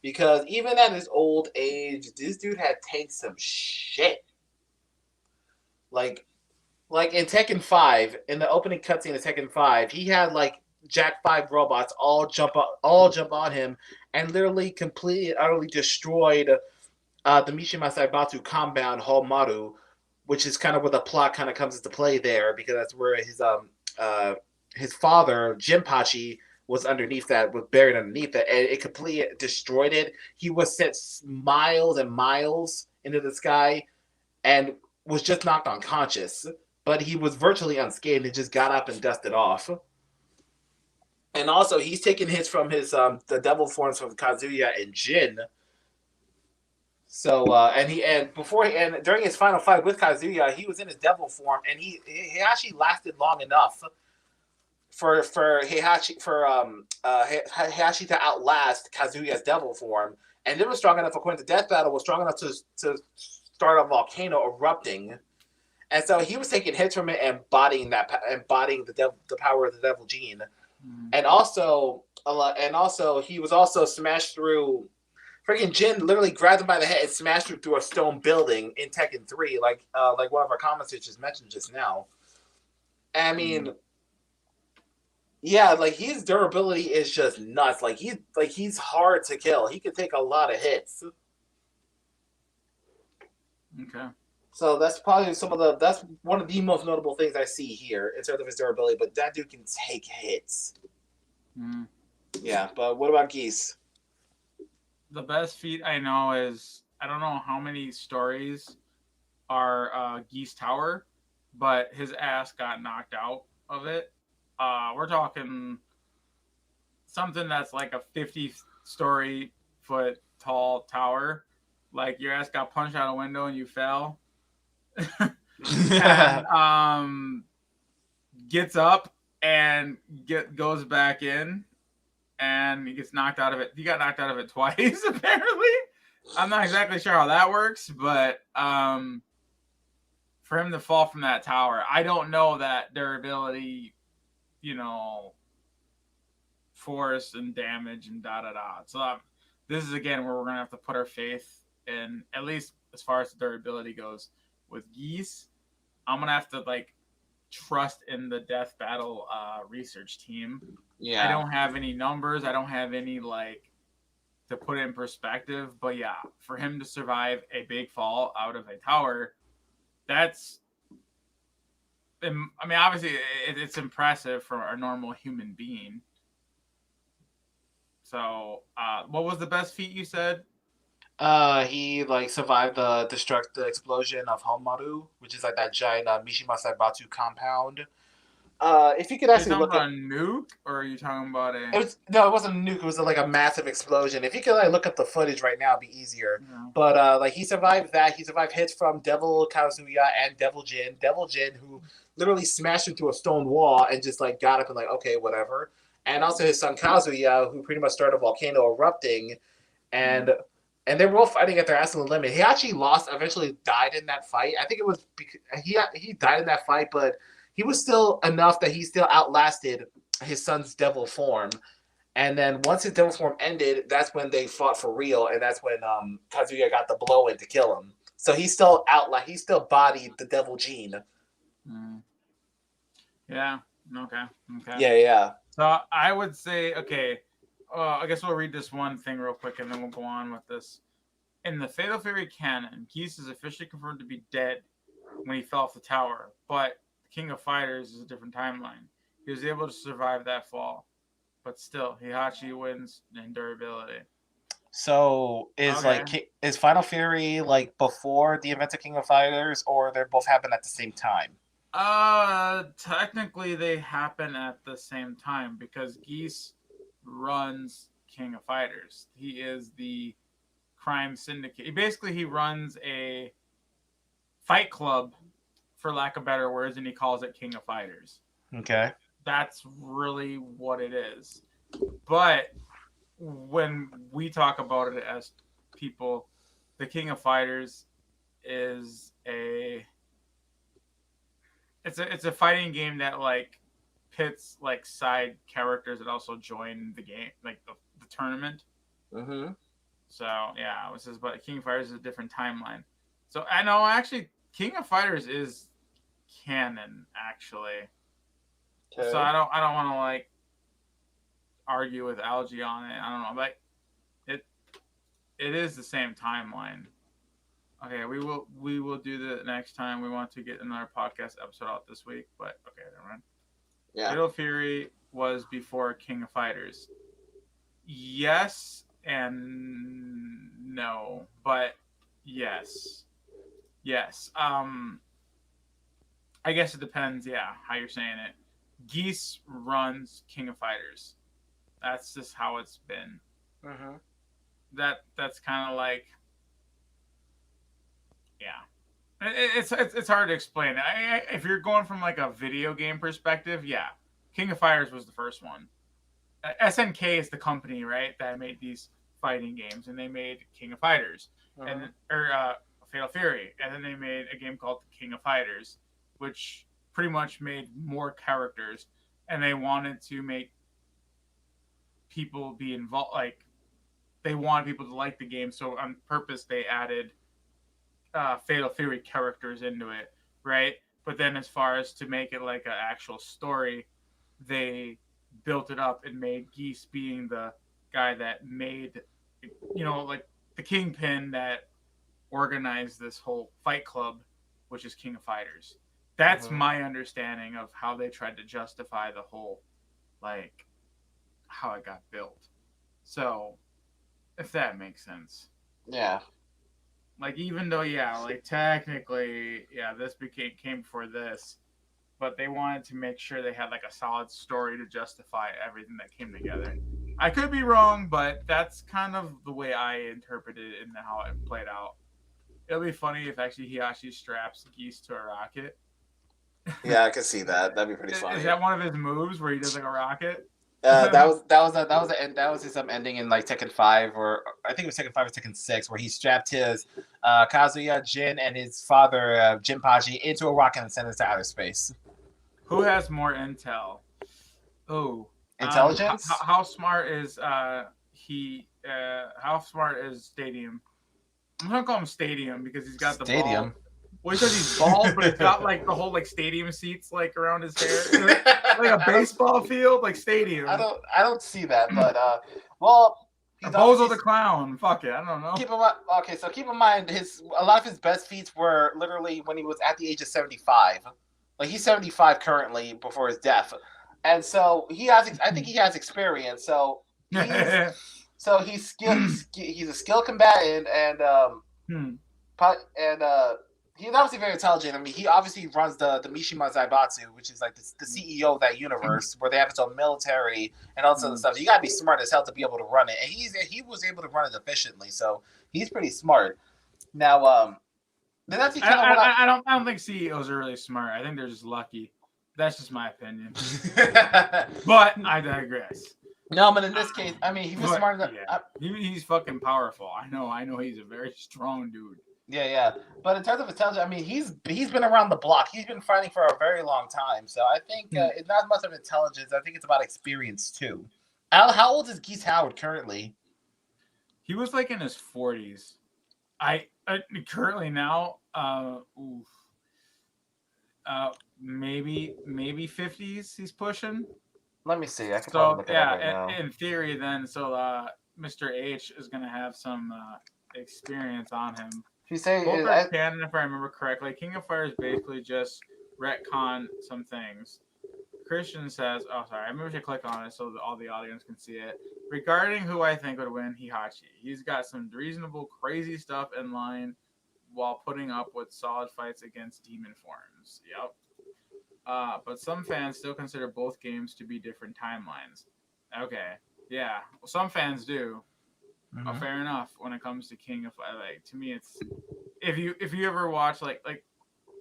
Because even at his old age, this dude had tanked some shit. Like in Tekken 5, in the opening cutscene of Tekken 5, he had like Jack 5 robots all jump on him and literally completely and utterly destroyed the Mishima Saibatsu compound Homaru, which is kind of where the plot kind of comes into play there, because that's where his father Jinpachi was buried underneath it, and it completely destroyed it. He was sent miles and miles into the sky and was just knocked unconscious, but he was virtually unscathed and just got up and dusted off. And also, he's taking hits from his the devil forms from Kazuya and Jin. So and during his final fight with Kazuya, he was in his devil form, and he actually lasted long enough for Heihachi to outlast Kazuya's devil form, and it was strong enough, according to Death Battle, was strong enough to start a volcano erupting, and so he was taking hits from it and embodying the power of the devil gene, and also he was also smashed through. Freaking Jin literally grabbed him by the head and smashed him through a stone building in Tekken 3, like one of our commentators just mentioned just now. I mean. Yeah, like his durability is just nuts. He's hard to kill. He can take a lot of hits. Okay. So that's probably that's one of the most notable things I see here in terms of his durability. But that dude can take hits. Mm. Yeah, but what about Geese? The best feat I know is, I don't know how many stories are Geese Tower, but his ass got knocked out of it. We're talking something that's like a 50-story foot tall tower. Like your ass got punched out a window and you fell. And gets up and goes back in, and he gets knocked out of it. He got knocked out of it twice, apparently. I'm not exactly sure how that works, but for him to fall from that tower, I don't know that durability, force and damage and da-da-da. So this is, again, where we're going to have to put our faith in, at least as far as the durability goes. With Geese, I'm going to have to, trust in the Death Battle research team. Yeah. I don't have any numbers. I don't have any, to put it in perspective. But, yeah, for him to survive a big fall out of a tower, that's... I mean, obviously, it's impressive for a normal human being. So, what was the best feat you said? He survived the explosion of Homaru, which is that giant Mishima Saibatsu compound. If you could actually look at a nuke, or are you talking about a? It wasn't a nuke. It was a massive explosion. If you could look up the footage right now, it'd be easier. Yeah. But he survived that. He survived hits from Devil Kazuya and Devil Jin. Devil Jin, who literally smashed him through a stone wall and just got up and okay, whatever. And also his son Kazuya, who pretty much started a volcano erupting, and they were all fighting at their absolute limit. He actually eventually died in that fight. I think it was because he died in that fight, but he was still enough that he still outlasted his son's devil form. And then once his devil form ended, that's when they fought for real, and that's when Kazuya got the blow in to kill him. So he still bodied the devil gene. Yeah. Okay. Yeah. So I would say, okay, I guess we'll read this one thing real quick, and then we'll go on with this. In the Fatal Fury canon, Geese is officially confirmed to be dead when he fell off the tower, but King of Fighters is a different timeline. He was able to survive that fall, but still, Heihachi wins in durability. So is Final Fury before the events of King of Fighters, or they both happen at the same time? Technically they happen at the same time because Geese runs King of Fighters. He is the crime syndicate. Basically, he runs a fight club, for lack of better words, and he calls it King of Fighters. Okay. That's really what it is. But when we talk about it as people, the King of Fighters is it's a fighting game that pits side characters that also join the game, the tournament. Mm-hmm. So yeah, it says, but King of Fighters is a different timeline. So I know actually King of Fighters is canon actually. Okay. So I don't want to argue with Algae on it. I don't know, but it is the same timeline. Okay, we will do the next time. We want to get another podcast episode out this week, but okay, never mind. Yeah. Fatal Fury was before King of Fighters. Yes and no, but yes. Yes. I guess it depends, yeah, how you're saying it. Geese runs King of Fighters. That's just how it's been. Mm-hmm. That's kind of like, yeah. It's hard to explain. If you're going from like a video game perspective, yeah, King of Fighters was the first one. SNK is the company, right, that made these fighting games, and they made King of Fighters, and Fatal Fury, and then they made a game called King of Fighters, which pretty much made more characters, and they wanted to make people be involved. Like, they wanted people to like the game, so on purpose they added Fatal Fury characters into it, right? But then as far as to make it like an actual story, they built it up and made Geese being the guy that made, like the kingpin that organized this whole fight club, which is King of Fighters. That's my understanding of how they tried to justify the whole, like, how it got built. So, if that makes sense. Yeah. Like, even though, like, technically, this came before this, but they wanted to make sure they had, like, a solid story to justify everything that came together. I could be wrong, but that's kind of the way I interpreted it and how it played out. It'll be funny if actually Heihachi straps Geese to a rocket. Yeah, I can see that. That'd be pretty funny. Is that one of his moves where he does like a rocket? That was some ending in like Tekken 5, or I think it was Tekken 5 or Tekken 6, where he strapped his Kazuya, Jin, and his father Jinpachi into a rocket and sent it to outer space. Who has more intel? Oh, intelligence. How smart is he? How smart is Stadium? I'm gonna call him Stadium because he's got the Stadium. Ball. Well, he says he's bald, but it's got like the whole like stadium seats like around his hair, like a baseball field, like stadium. I don't see that, but well, Bozo the Clown. Fuck it, I don't know. Keep in mind a lot of his best feats were literally when he was at the age of 75. Like he's 75 currently before his death, and so I think he has experience. So he's skilled. He's a skilled combatant, and he's obviously very intelligent. I mean, he obviously runs the Mishima Zaibatsu, which is like the CEO of that universe, where they have its own military and all this other stuff. So you gotta be smart as hell to be able to run it, and he was able to run it efficiently. So he's pretty smart. Now, that's kind of I don't think CEOs are really smart. I think they're just lucky. That's just my opinion. But I digress. No, but in this case, I mean, he was smart enough. He's fucking powerful. I know he's a very strong dude. Yeah. But in terms of intelligence, I mean, he's been around the block. He's been fighting for a very long time. So I think it's not much of intelligence. I think it's about experience too. How old is Geese Howard currently? He was like in his 40s. I currently now, maybe 50s. He's pushing. Let me see. I can probably look it up right now. In theory, then Mr. H is gonna have some experience on him. Both are canon, if I remember correctly. King of Fighters basically just retcon some things. Christian says, I maybe should click on it so that all the audience can see it. Regarding who I think would win, Heihachi. He's got some reasonable, crazy stuff in line while putting up with solid fights against demon forms. Yep. But some fans still consider both games to be different timelines. Okay. Yeah. Well, some fans do. Mm-hmm. Oh, fair enough. When it comes to King of like, to me, it's if you ever watch like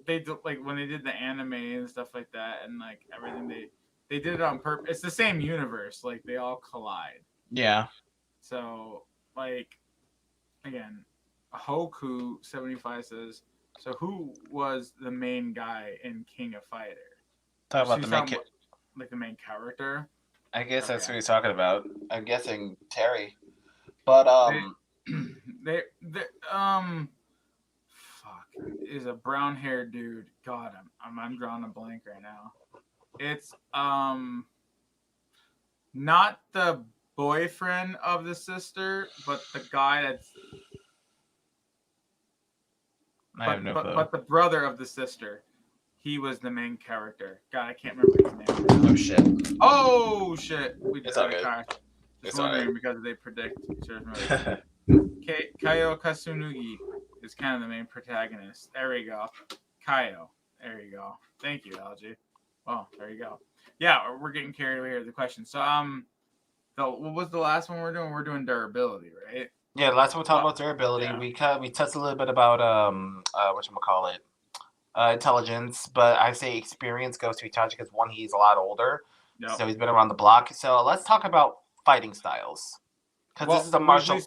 they do, like when they did the anime and stuff like that, and like everything they did it on purpose. It's the same universe. Like they all collide. Yeah. So like again, Hoku 75 says. So who was the main guy in King of Fighter? Talk about the main character. I guess that's what he's talking about. I'm guessing Terry. But fuck, is a brown haired dude. God, I'm drawing a blank right now. It's not the boyfriend of the sister, but the guy that's. But the brother of the sister, he was the main character. God, I can't remember his name. Oh shit. Oh shit! We It's all good. Just wondering because they predict. Kayo Kasunugi is kind of the main protagonist. There we go. Kayo. There you go. Thank you, Algie. Well, there you go. Yeah, we're getting carried away with the question. So, what was the last one we're doing? We're doing durability, right? Yeah, last time we talked about durability. Yeah. We touched a little bit about whatchamacallit, intelligence, but I say experience goes to Itachi because one, he's a lot older, so he's been around the block. So let's talk about fighting styles, because this is a martial.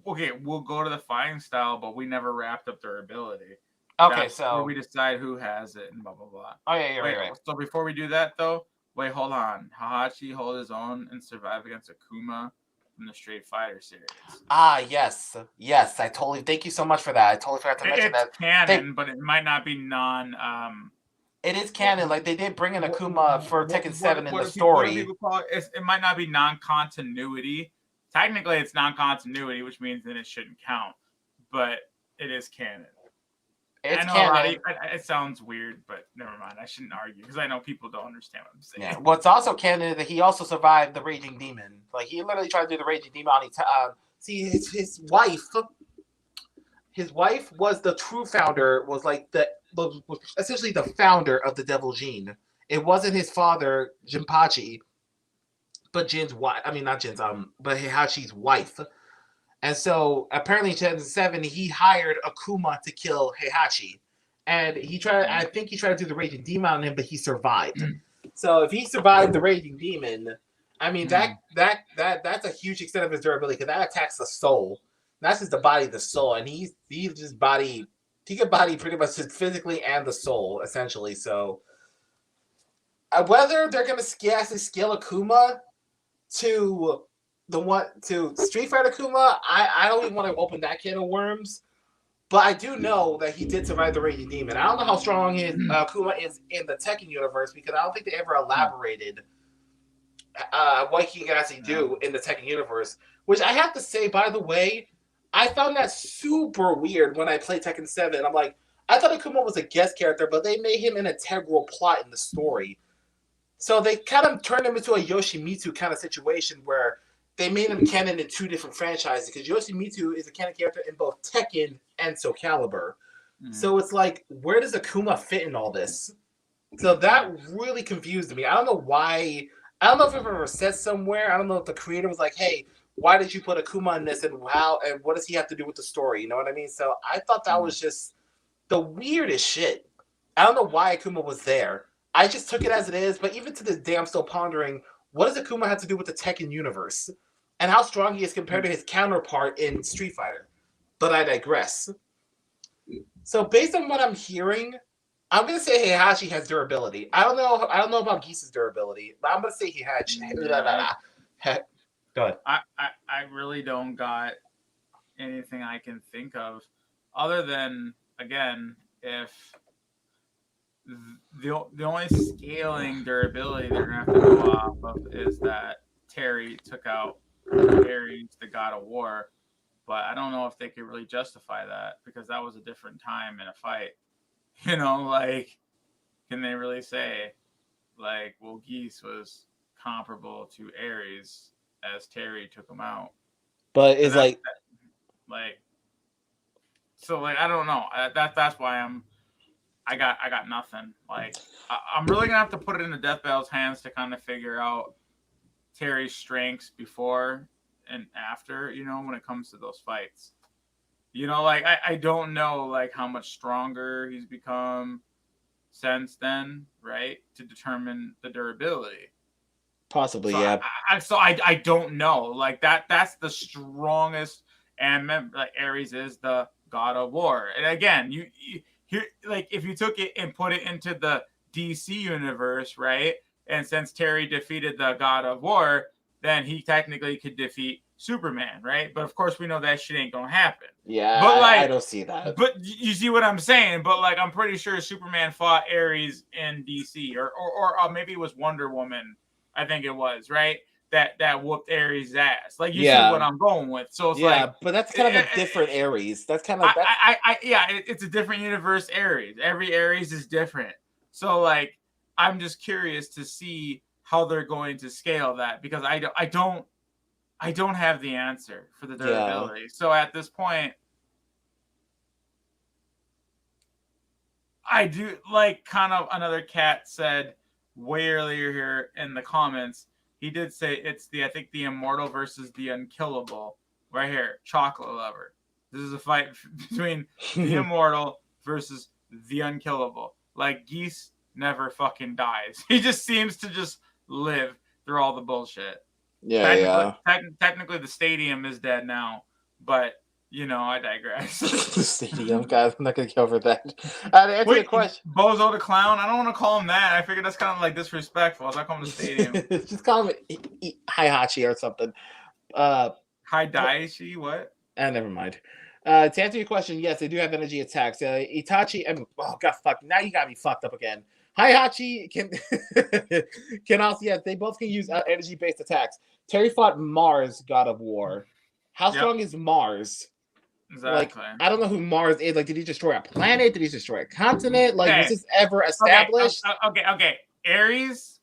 Okay, we'll go to the fighting style, but we never wrapped up durability. Okay, That's so where we decide who has it and blah blah blah. Oh yeah, you're right. So before we do that though, wait, hold on. Heihachi hold his own and survive against Akuma from the Street Fighter series. Ah, yes. I totally. Thank you so much for that. I totally forgot to mention that. It's canon, but it might not be non. It is canon. Like they did bring in Akuma for Tekken 7 in the story. People call it? It might not be non-continuity. Technically, it's non-continuity, which means that it shouldn't count. But it is canon. It's canon. It sounds weird, but never mind. I shouldn't argue because I know people don't understand what I'm saying. Yeah. What's also canon is that he also survived the Raging Demon. Like he literally tried to do the Raging Demon on see his wife. His wife was the true founder. Was like was essentially the founder of the Devil Jin. It wasn't his father Jinpachi, but Jin's wife. I mean, not Jin's. But Heihachi's wife. And so apparently in 2007, he hired Akuma to kill Heihachi. And I think he tried to do the Raging Demon on him, but he survived. So if he survived the Raging Demon, I mean that's a huge extent of his durability because that attacks the soul. That's just the body, the soul, and he can body pretty much physically and the soul essentially. So whether they're gonna scale Akuma to Street Fighter Akuma, I don't even want to open that can of worms. But I do know that he did survive the Raging Demon. I don't know how strong his Akuma is in the Tekken universe because I don't think they ever elaborated what he can actually do in the Tekken universe. Which I have to say, by the way, I found that super weird when I played Tekken 7. I'm like, I thought Akuma was a guest character, but they made him an integral plot in the story. So they kind of turned him into a Yoshimitsu kind of situation where they made him canon in two different franchises because Yoshimitsu is a canon character in both Tekken and Soul Calibur. So it's like, where does Akuma fit in all this? So that really confused me. I don't know why. I don't know if it ever said somewhere. I don't know if the creator was like, hey, why did you put Akuma in this and what does he have to do with the story? You know what I mean? So I thought that was just the weirdest shit. I don't know why Akuma was there. I just took it as it is. But even to this day, I'm still pondering, what does Akuma have to do with the Tekken universe? And how strong he is compared to his counterpart in Street Fighter. But I digress. So based on what I'm hearing, I'm gonna say Heihachi has durability. I don't know about Geese's durability, but I'm gonna say Heihachi. Go ahead. I really don't got anything I can think of other than, again, if the only scaling durability they're gonna have to go off of is that Terry took out Ares, the God of War, but I don't know if they could really justify that because that was a different time in a fight. You know, like, can they really say, like, well, Geese was comparable to Ares as Terry took him out? But it's like, so like I don't know. That's why I got nothing. Like I'm really gonna have to put it in the Death Battle's hands to kind of figure out Terry's strengths before and after, you know, when it comes to those fights. You know, like I don't know like how much stronger he's become since then, right? To determine the durability. Possibly, so yeah. I don't know. Like that's the strongest, and like Ares is the God of War. And again, you here, like if you took it and put it into the DC universe, right? And since Terry defeated the God of War, then he technically could defeat Superman, right? But of course, we know that shit ain't gonna happen. Yeah, but like, I don't see that. But you see what I'm saying? But like, I'm pretty sure Superman fought Ares in DC, or maybe it was Wonder Woman. I think it was, right? That whooped Ares' ass. Like, you see Yeah. what I'm going with. So it's Yeah, like, but that's kind of a different Ares. That's kind of it's a different universe Ares. Every Ares is different. So like, I'm just curious to see how they're going to scale that, because I don't have the answer for the durability. So at this point, I do like, kind of, another cat said way earlier here in the comments. He did say it's I think the immortal versus the unkillable. Right here, chocolate lover. This is a fight between the immortal versus the unkillable. Like, Geese never fucking dies. He just seems to just live through all the bullshit. Technically, the stadium is dead now, but I digress. The stadium, guys. I'm not gonna go over that. To answer your question, Bozo the clown. I don't want to call him that. I figured that's kind of like disrespectful. So I call him the stadium. Just call him Heihachi or something. Heihachi, what? Never mind. To answer your question, yes, they do have energy attacks. Itachi and now you got me fucked up again. Heihachi can also, yes, they both can use energy based attacks. Terry fought Mars, God of War. How strong is Mars? Exactly. Like, I don't know who Mars is. Like, did he destroy a planet? Did he destroy a continent? Like, was this ever established? Okay. Ares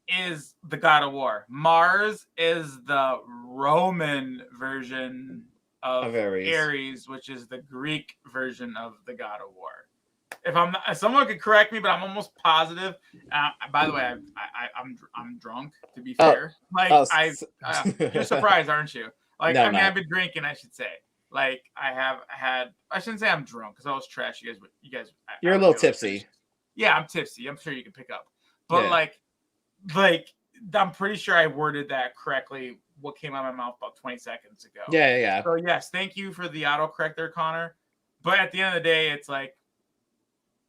is the God of War. Mars is the Roman version of Ares, which is the Greek version of the God of War. If someone could correct me, but I'm almost positive. By the way, I'm drunk. To be fair, you're surprised, aren't you? Like, no, I've been drinking, I should say. Like, I have had. I shouldn't say I'm drunk, because I was trash. You guys. You're a little tipsy. Yeah, I'm tipsy. I'm sure you can pick up. But like, I'm pretty sure I worded that correctly. What came out of my mouth about 20 seconds ago. Yeah. So yes, thank you for the autocorrect there, Connor. But at the end of the day, it's like,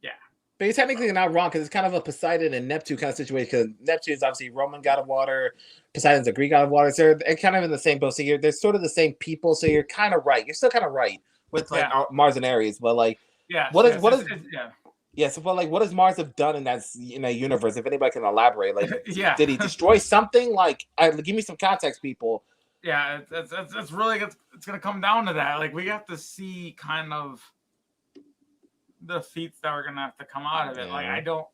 yeah. But you're technically not wrong, because it's kind of a Poseidon and Neptune kind of situation. Because Neptune is obviously Roman god of water, Poseidon's a Greek god of water. So they're kind of in the same boat. So they're sort of the same people. So you're kind of right. You're still kind of right with Mars and Ares. But like, what is but like, what does Mars have done in that universe? If anybody can elaborate, like, did he destroy something? Like, give me some context, people. Yeah, it's really, it's gonna come down to that. Like, we have to see kind of the feats that are gonna have to come out of it. Like, I don't.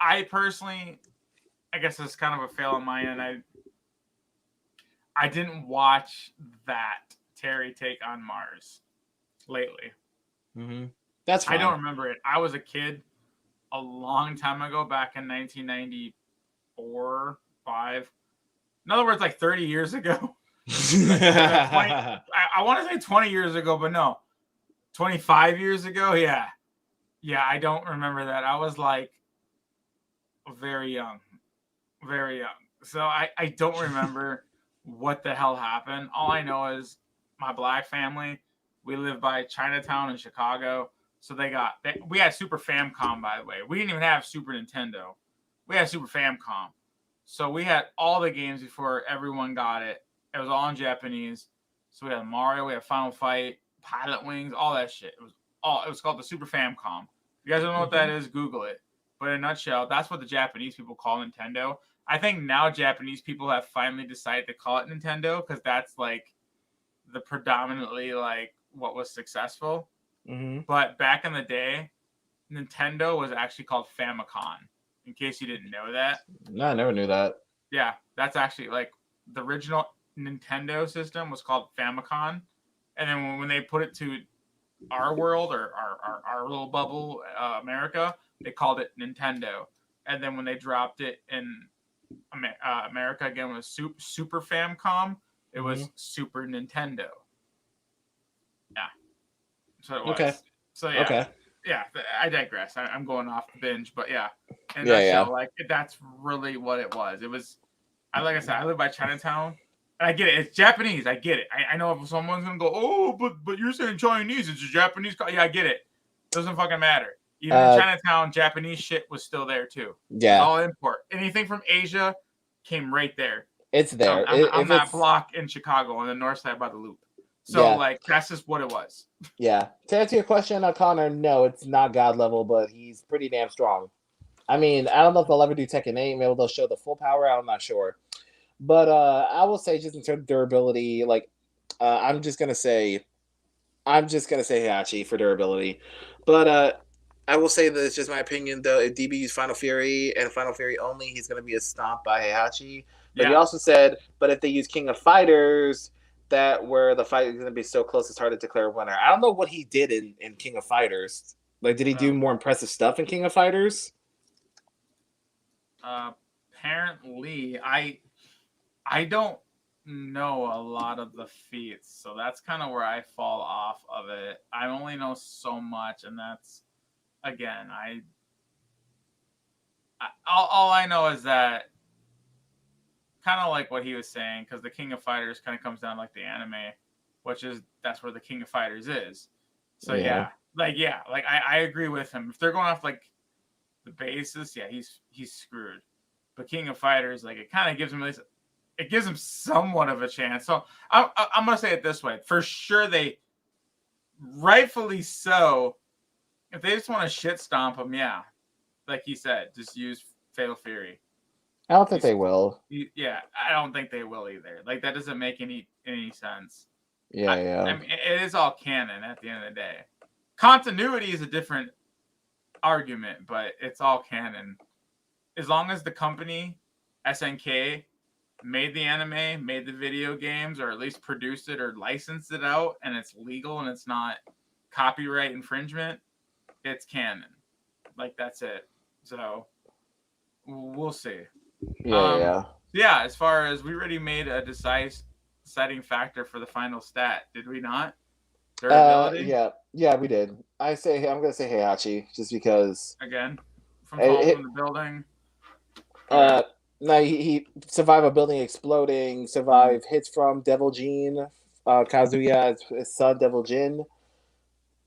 I personally, I guess it's kind of a fail on my end. I didn't watch that Terry take on Mars lately. Mm-hmm. That's fine. I don't remember it. I was a kid a long time ago, back in 1994, 5. In other words, like 30 years ago. I want to say 20 years ago, but no. 25 years ago? Yeah. Yeah, I don't remember that. I was like very young. Very young. So I don't remember what the hell happened. All I know is my black family, we live by Chinatown in Chicago. So we had Super Famicom, by the way. We didn't even have Super Nintendo. We had Super Famicom. So we had all the games before everyone got it. It was all in Japanese. So we had Mario, we had Final Fight, Pilot Wings, all that shit. It was called the Super Famicom. If you guys don't know what that is, Google it. But in a nutshell, that's what the Japanese people call Nintendo. I think now Japanese people have finally decided to call it Nintendo, because that's like the predominantly like what was successful. Mm-hmm. But back in the day, Nintendo was actually called Famicom. In case you didn't know that. No, I never knew that. Yeah, that's actually like the original Nintendo system was called Famicom, and then when they put it to our world, or our little bubble, America, they called it Nintendo. And then when they dropped it in America again with Super Famicom, it was Super Nintendo. Yeah. So it was. Okay. So yeah. Okay. Yeah, I digress. I'm going off the binge, but yeah. And like, that's really what it was. It was, like I said, I live by Chinatown. And I get it. It's Japanese. I get it. I know if someone's going to go, oh, but you're saying Chinese. It's a Japanese. Yeah, I get it. Doesn't fucking matter. Even in Chinatown, Japanese shit was still there too. Yeah. It's all import. Anything from Asia came right there. It's there. I'm that block in Chicago on the north side by the Loop. So Yeah. like that's just what it was. Yeah. To answer your question, Connor, no, it's not God level, but he's pretty damn strong. I mean, I don't know if they'll ever do Tekken 8. Maybe they'll show the full power. I'm not sure. But I will say, just in terms of durability, like I'm just gonna say Heihachi for durability. But I will say that it's just my opinion, though. If DB used Final Fury and Final Fury only, he's gonna be a stomp by Heihachi. But he Yeah. also said, but if they use King of Fighters, that where the fight is gonna be so close, it's hard to declare a winner. I don't know what he did in King of Fighters. Like, did he do more impressive stuff in King of Fighters? Apparently, I don't know a lot of the feats, so that's kind of where I fall off of it. I only know so much, and that's again, all I know is that kind of like what he was saying, because the King of Fighters kind of comes down like the anime, that's where the King of Fighters is. So yeah, I agree with him. If they're going off like the basis, yeah, he's screwed. But King of Fighters, like it kind of gives him it gives him somewhat of a chance. So I'm gonna say it this way: for sure, they rightfully so. If they just want to shit stomp him, yeah, like he said, just use Fatal Fury. I don't think they will. Yeah, I don't think they will either. Like that doesn't make any sense. Yeah, I mean, it is all canon at the end of the day. Continuity is a different argument, but it's all canon. As long as the company SNK made the anime, made the video games, or at least produced it or licensed it out, and it's legal and it's not copyright infringement, it's canon. Like that's it. So we'll see. Yeah. As far as we already made a deciding factor for the final stat, did we not? Durability. Yeah, we did. I'm gonna say Heihachi just because Again from the building. No, he survived a building exploding. Survived hits from Devil Jin, Kazuya, his son Devil Jin.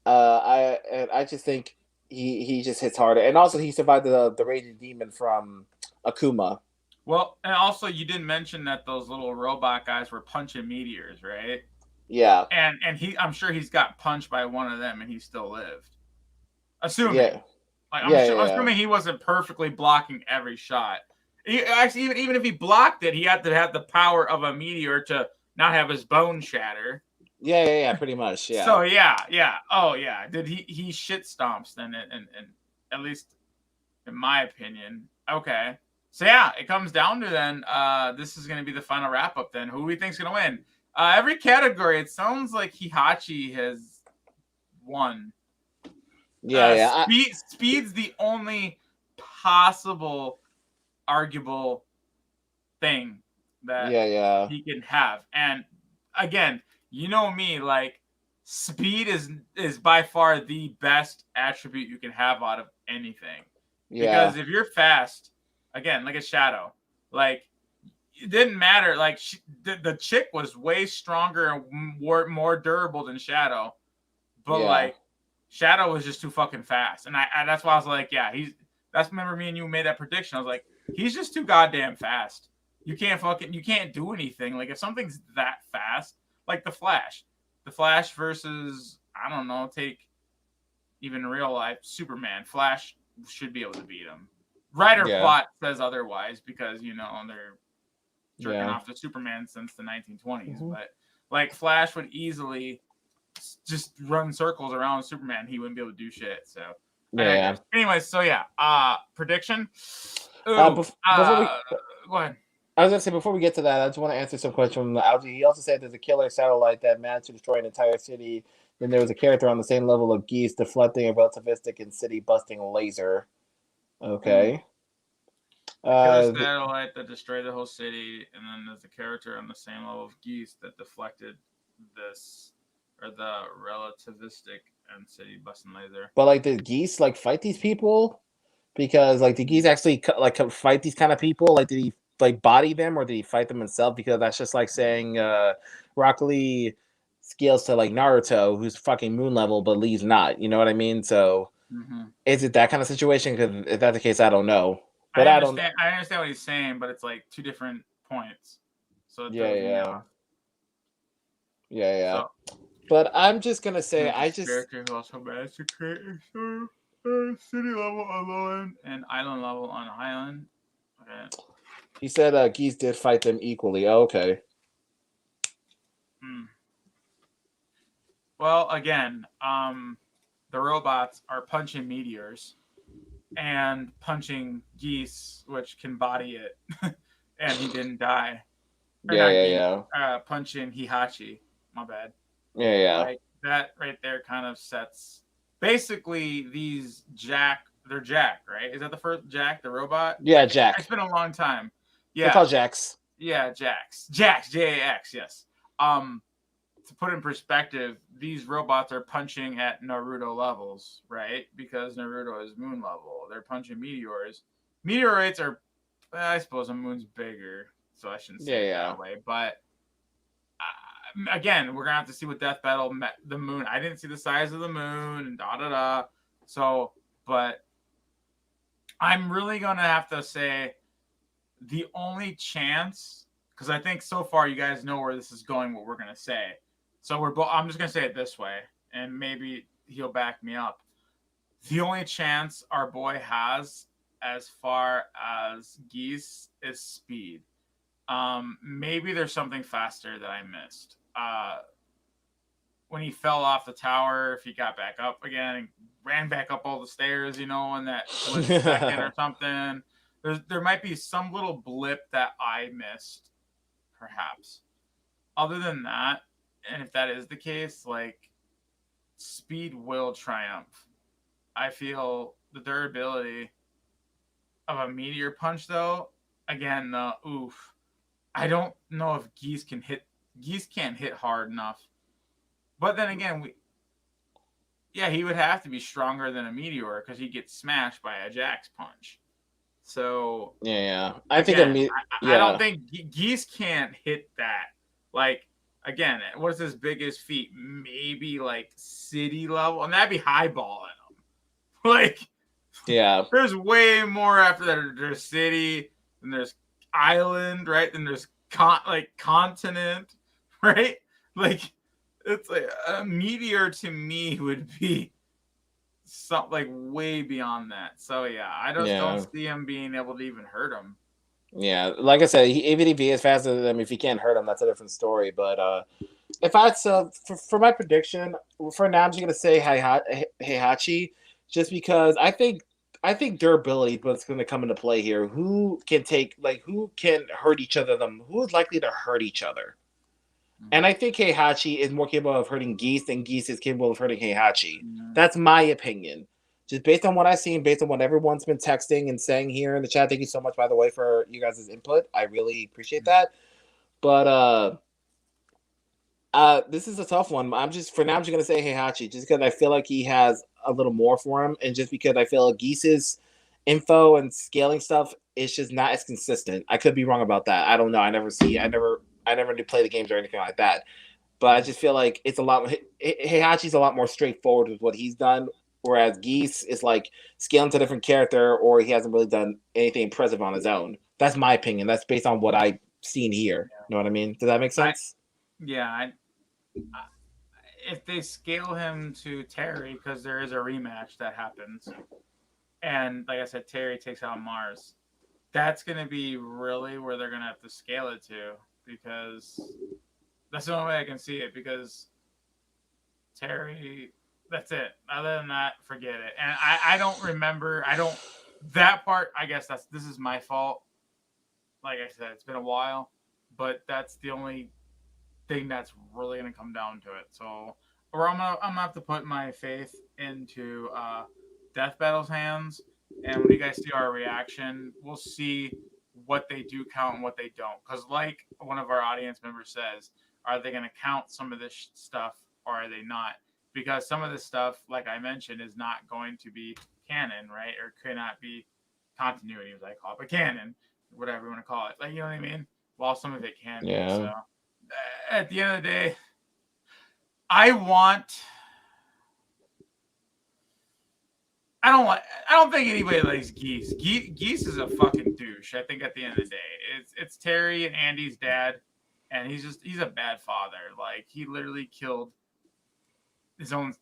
I just think he just hits harder, and also he survived the raging demon from Akuma. Well, and also you didn't mention that those little robot guys were punching meteors, right? Yeah, and I'm sure he's got punched by one of them, and he still lived. Assuming, yeah. I'm assuming he wasn't perfectly blocking every shot. Actually, even if he blocked it, he had to have the power of a meteor to not have his bone shatter. Yeah, pretty much. Yeah. So yeah. Oh yeah. Did he shit stomps then? And at least in my opinion. Okay. So yeah, it comes down to then. This is going to be the final wrap up. Then who do we think's going to win? Every category, it sounds like Heihachi has won. Yeah. Speed's the only possible arguable thing that he can have. And again, you know me, like speed is by far the best attribute you can have out of anything. Yeah. Because if you're fast, again, like a Shadow, like it didn't matter. Like the chick was way stronger and more durable than Shadow, but like Shadow was just too fucking fast. And I that's why I was like, yeah, remember me and you made that prediction. I was like, he's just too goddamn fast. You can't do anything. Like if something's that fast, like the Flash versus, I don't know, take even real life Superman. Flash should be able to beat him. Writer plot says otherwise because they're jerking off to Superman since the 1920s. Mm-hmm. But like Flash would easily just run circles around Superman. He wouldn't be able to do shit. So anyways, so prediction. Go ahead. I was gonna say before we get to that, I just want to answer some questions from Algie. He also said there's a killer satellite that managed to destroy an entire city. Then there was a character on the same level of Geese deflecting a relativistic and city-busting laser. Okay. Killer satellite that destroyed the whole city, and then there's a character on the same level of Geese that deflected this, or the relativistic and city-busting laser. But like, did Geese like fight these people? Because like, did Geese actually like fight these kind of people? Like, did he like body them, or did he fight them himself? Because that's just like saying Rock Lee scales to like Naruto, who's fucking moon level, but Lee's not. You know what I mean? So is it that kind of situation? Because if that's the case, I don't know. But I understand what he's saying, but it's like two different points. So Yeah. So But I'm just gonna say, there's this character who also managed to create city level on low and island level on island. Okay. he said Geese did fight them equally. Oh, okay. Hmm. Well, again, the robots are punching meteors and punching geese, which can body it, and he didn't die. Or not geese. Punching Heihachi. My bad. Yeah. Like that right there kind of sets. Basically, these Jack. They're Jack, right? Is that the first Jack, the robot? Yeah, Jack. It's been a long time. They're Yeah. called Jacks. Yeah, Jax. Jax, Jax, yes. To put in perspective, these robots are punching at Naruto levels, right? Because Naruto is moon level. They're punching meteors. Meteorites are, I suppose, a moon's bigger, so I shouldn't say it that way. But again, we're gonna have to see what Death Battle met the moon. I didn't see the size of the moon and da da da. So, but I'm really gonna have to say the only chance, because I think so far you guys know where this is going, what we're gonna say. So I'm just gonna say it this way, and maybe he'll back me up. The only chance our boy has, as far as Geese, is speed. Maybe there's something faster that I missed. When he fell off the tower, if he got back up again and ran back up all the stairs, and that was second or something. There might be some little blip that I missed, perhaps. Other than that, and if that is the case, like, speed will triumph. I feel the durability of a meteor punch, though, again, oof. I don't know if Geese can't hit hard enough. But then again, he would have to be stronger than a meteor because he gets smashed by a Jax punch. So I think I don't think Geese can't hit that. Like, again, what's his biggest feat? Maybe like city level, and that'd be highballing him. Like, there's way more after that. There's city, and there's island, right? Then there's continent, right? Like, it's like a meteor to me would be something like way beyond that. So I don't see him being able to even hurt him. Yeah, like I said, even if he is faster than them, if he can't hurt him, that's a different story. But if I had to, for my prediction, for now, I'm just gonna say Heihachi, just because I think durability is going to come into play here. Who can hurt each other? Who is likely to hurt each other? And I think Heihachi is more capable of hurting Geese than Geese is capable of hurting Heihachi. That's my opinion. Just based on what I've seen, based on what everyone's been texting and saying here in the chat. Thank you so much, by the way, for you guys' input. I really appreciate that. But this is a tough one. I'm just going to say Heihachi, just because I feel like he has a little more for him, and just because I feel like Geese's info and scaling stuff is just not as consistent. I could be wrong about that. I don't know. I never do play the games or anything like that. But I just feel like it's a lot. Heihachi's a lot more straightforward with what he's done, whereas Geese is like scaling to a different character, or he hasn't really done anything impressive on his own. That's my opinion. That's based on what I've seen here. You know what I mean? Does that make sense? If they scale him to Terry, because there is a rematch that happens, and like I said, Terry takes out Mars, that's going to be really where they're going to have to scale it to, because that's the only way I can see it, because Terry, that's it. Other than that, forget it. And I don't remember, that part, I guess this is my fault. Like I said, it's been a while, but that's the only thing that's really going to come down to it. So, or I'm gonna have to put my faith into Death Battle's hands, and when you guys see our reaction, we'll see what they do count and what they don't. Because like one of our audience members says, are they going to count some of this stuff or are they not? Because some of this stuff, like I mentioned, is not going to be canon, right? Or cannot be continuity, as I call it, but canon, whatever you want to call it. Like, you know what I mean? While some of it can be. So at the end of the day, I don't think anybody likes Geese. Geese is a fucking douche. I think at the end of the day, it's Terry and Andy's dad. and he's a bad father. Like, he literally killed his own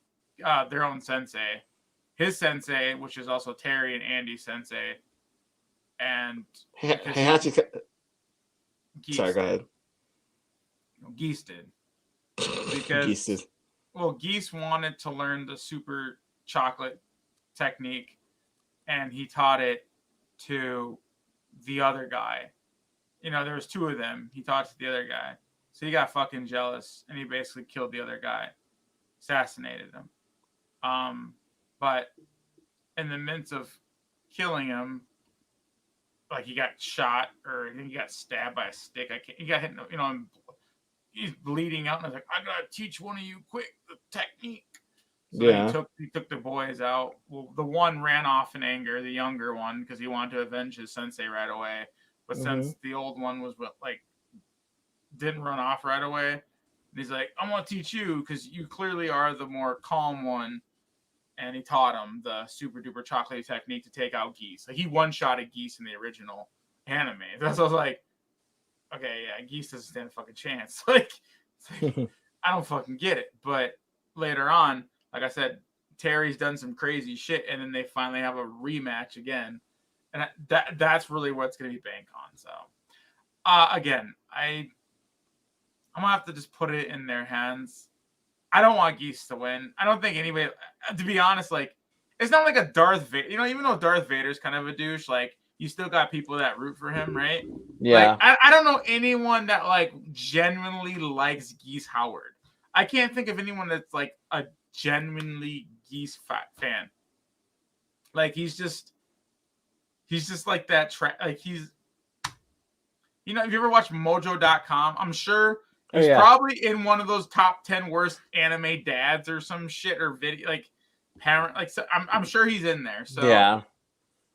their own sensei, his sensei, which is also Terry and Andy's sensei, and Heihachi. Geese, Sorry, go ahead. Geese did because Geese is. well, Geese wanted to learn the super chocolate technique, and he taught it to the other guy. You know, there was two of them. He taught it to the other guy. So he got fucking jealous, and he basically killed the other guy, assassinated him. But in the midst of killing him, like, he got shot, or I think he got stabbed by a stick. He got hit, you know, and he's bleeding out, and I was like, I gotta teach one of you quick the technique. So he took the boys out. Well, the one ran off in anger, the younger one, because he wanted to avenge his sensei right away. But since the old one was like didn't run off right away, and he's like, I'm gonna teach you because you clearly are the more calm one. And he taught him the super duper chocolatey technique to take out Geese. Like, he one-shotted Geese in the original anime. That's what I was like, okay, yeah, Geese doesn't stand a fucking chance. Like, I don't fucking get it. But later on, like I said, Terry's done some crazy shit, and then they finally have a rematch again. And that's really what's going to be banked on. So, again, I'm going to have to just put it in their hands. I don't want Geese to win. I don't think anybody, to be honest, like, it's not like a Darth Vader. You know, even though Darth Vader's kind of a douche, like, you still got people that root for him, right? Yeah. Like, I don't know anyone that, like, genuinely likes Geese Howard. I can't think of anyone that's, like, a genuinely Geese fan. Like, he's just like that. Like, he's, you know, if you ever watch Mojo.com, I'm sure he's probably in one of those top 10 worst anime dads or some shit, or video, like, parent, like, so I'm sure he's in there. So yeah,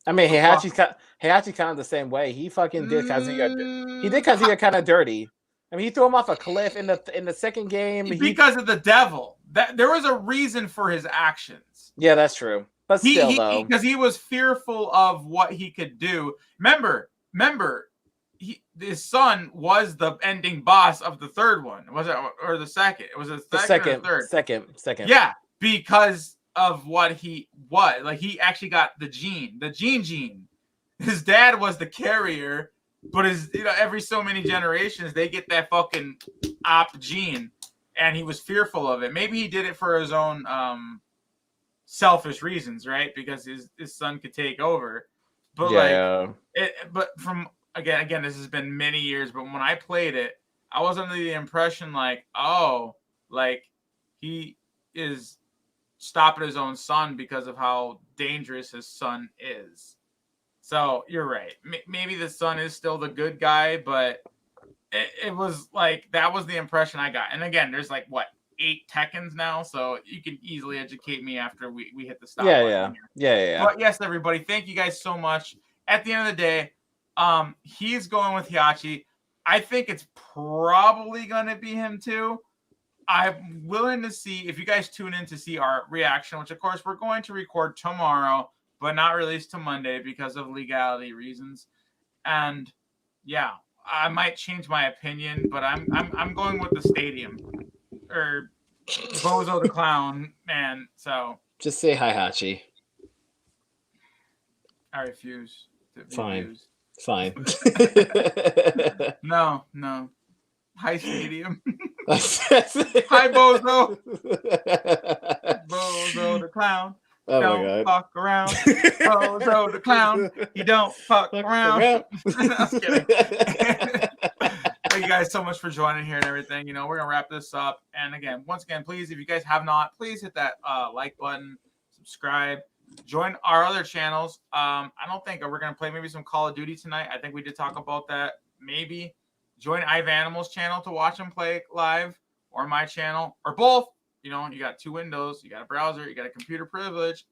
I mean, Heihachi's kind of the same way. He fucking did Kazuya. He did Kazuya kind of dirty. I mean, he threw him off a cliff in the second game because of the devil. That there was a reason for his actions. Yeah, that's true. But still, though, because he was fearful of what he could do. Remember, his son was the ending boss of the third one. Was it, or the second? It was the second or the third? Second. Yeah, because of what he was. Like, he actually got the gene. His dad was the carrier, but every so many generations they get that fucking op gene, and he was fearful of it. Maybe he did it for his own selfish reasons, right? Because his son could take over. But but from again, this has been many years, but when I played it, I was under the impression like, oh, like, he is stopping his own son because of how dangerous his son is. So you're right. Maybe the son is still the good guy, but it was like, that was the impression I got. And again, there's like, what, 8 Tekkens now, so you can easily educate me after we hit the stop button. Yeah. But yes, everybody, thank you guys so much. At the end of the day, he's going with Heihachi. I think it's probably going to be him too. I'm willing to see, if you guys tune in to see our reaction, which of course we're going to record tomorrow, but not release to Monday because of legality reasons. And yeah, I might change my opinion, but I'm going with the stadium, or Bozo the Clown, man. So just say Heihachi. I refuse. Fine. No. High stadium. Hi, Bozo. Bozo the Clown. Oh don't fuck around. Bozo the Clown. You don't fuck around. I was kidding. Thank you guys so much for joining here and everything. You know, we're going to wrap this up. And again, once again, please, if you guys have not, please hit that like button, subscribe. Join our other channels. I don't think we're going to play maybe some Call of Duty tonight. I think we did talk about that. Maybe. Join I've Animals channel to watch them play live, or my channel, or both. You know, you got 2 windows. You got a browser. You got a computer privilege.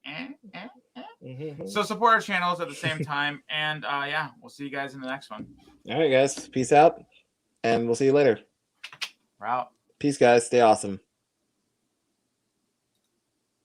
So support our channels at the same time. And yeah, we'll see you guys in the next one. All right, guys. Peace out. And we'll see you later. We're out. Peace, guys. Stay awesome.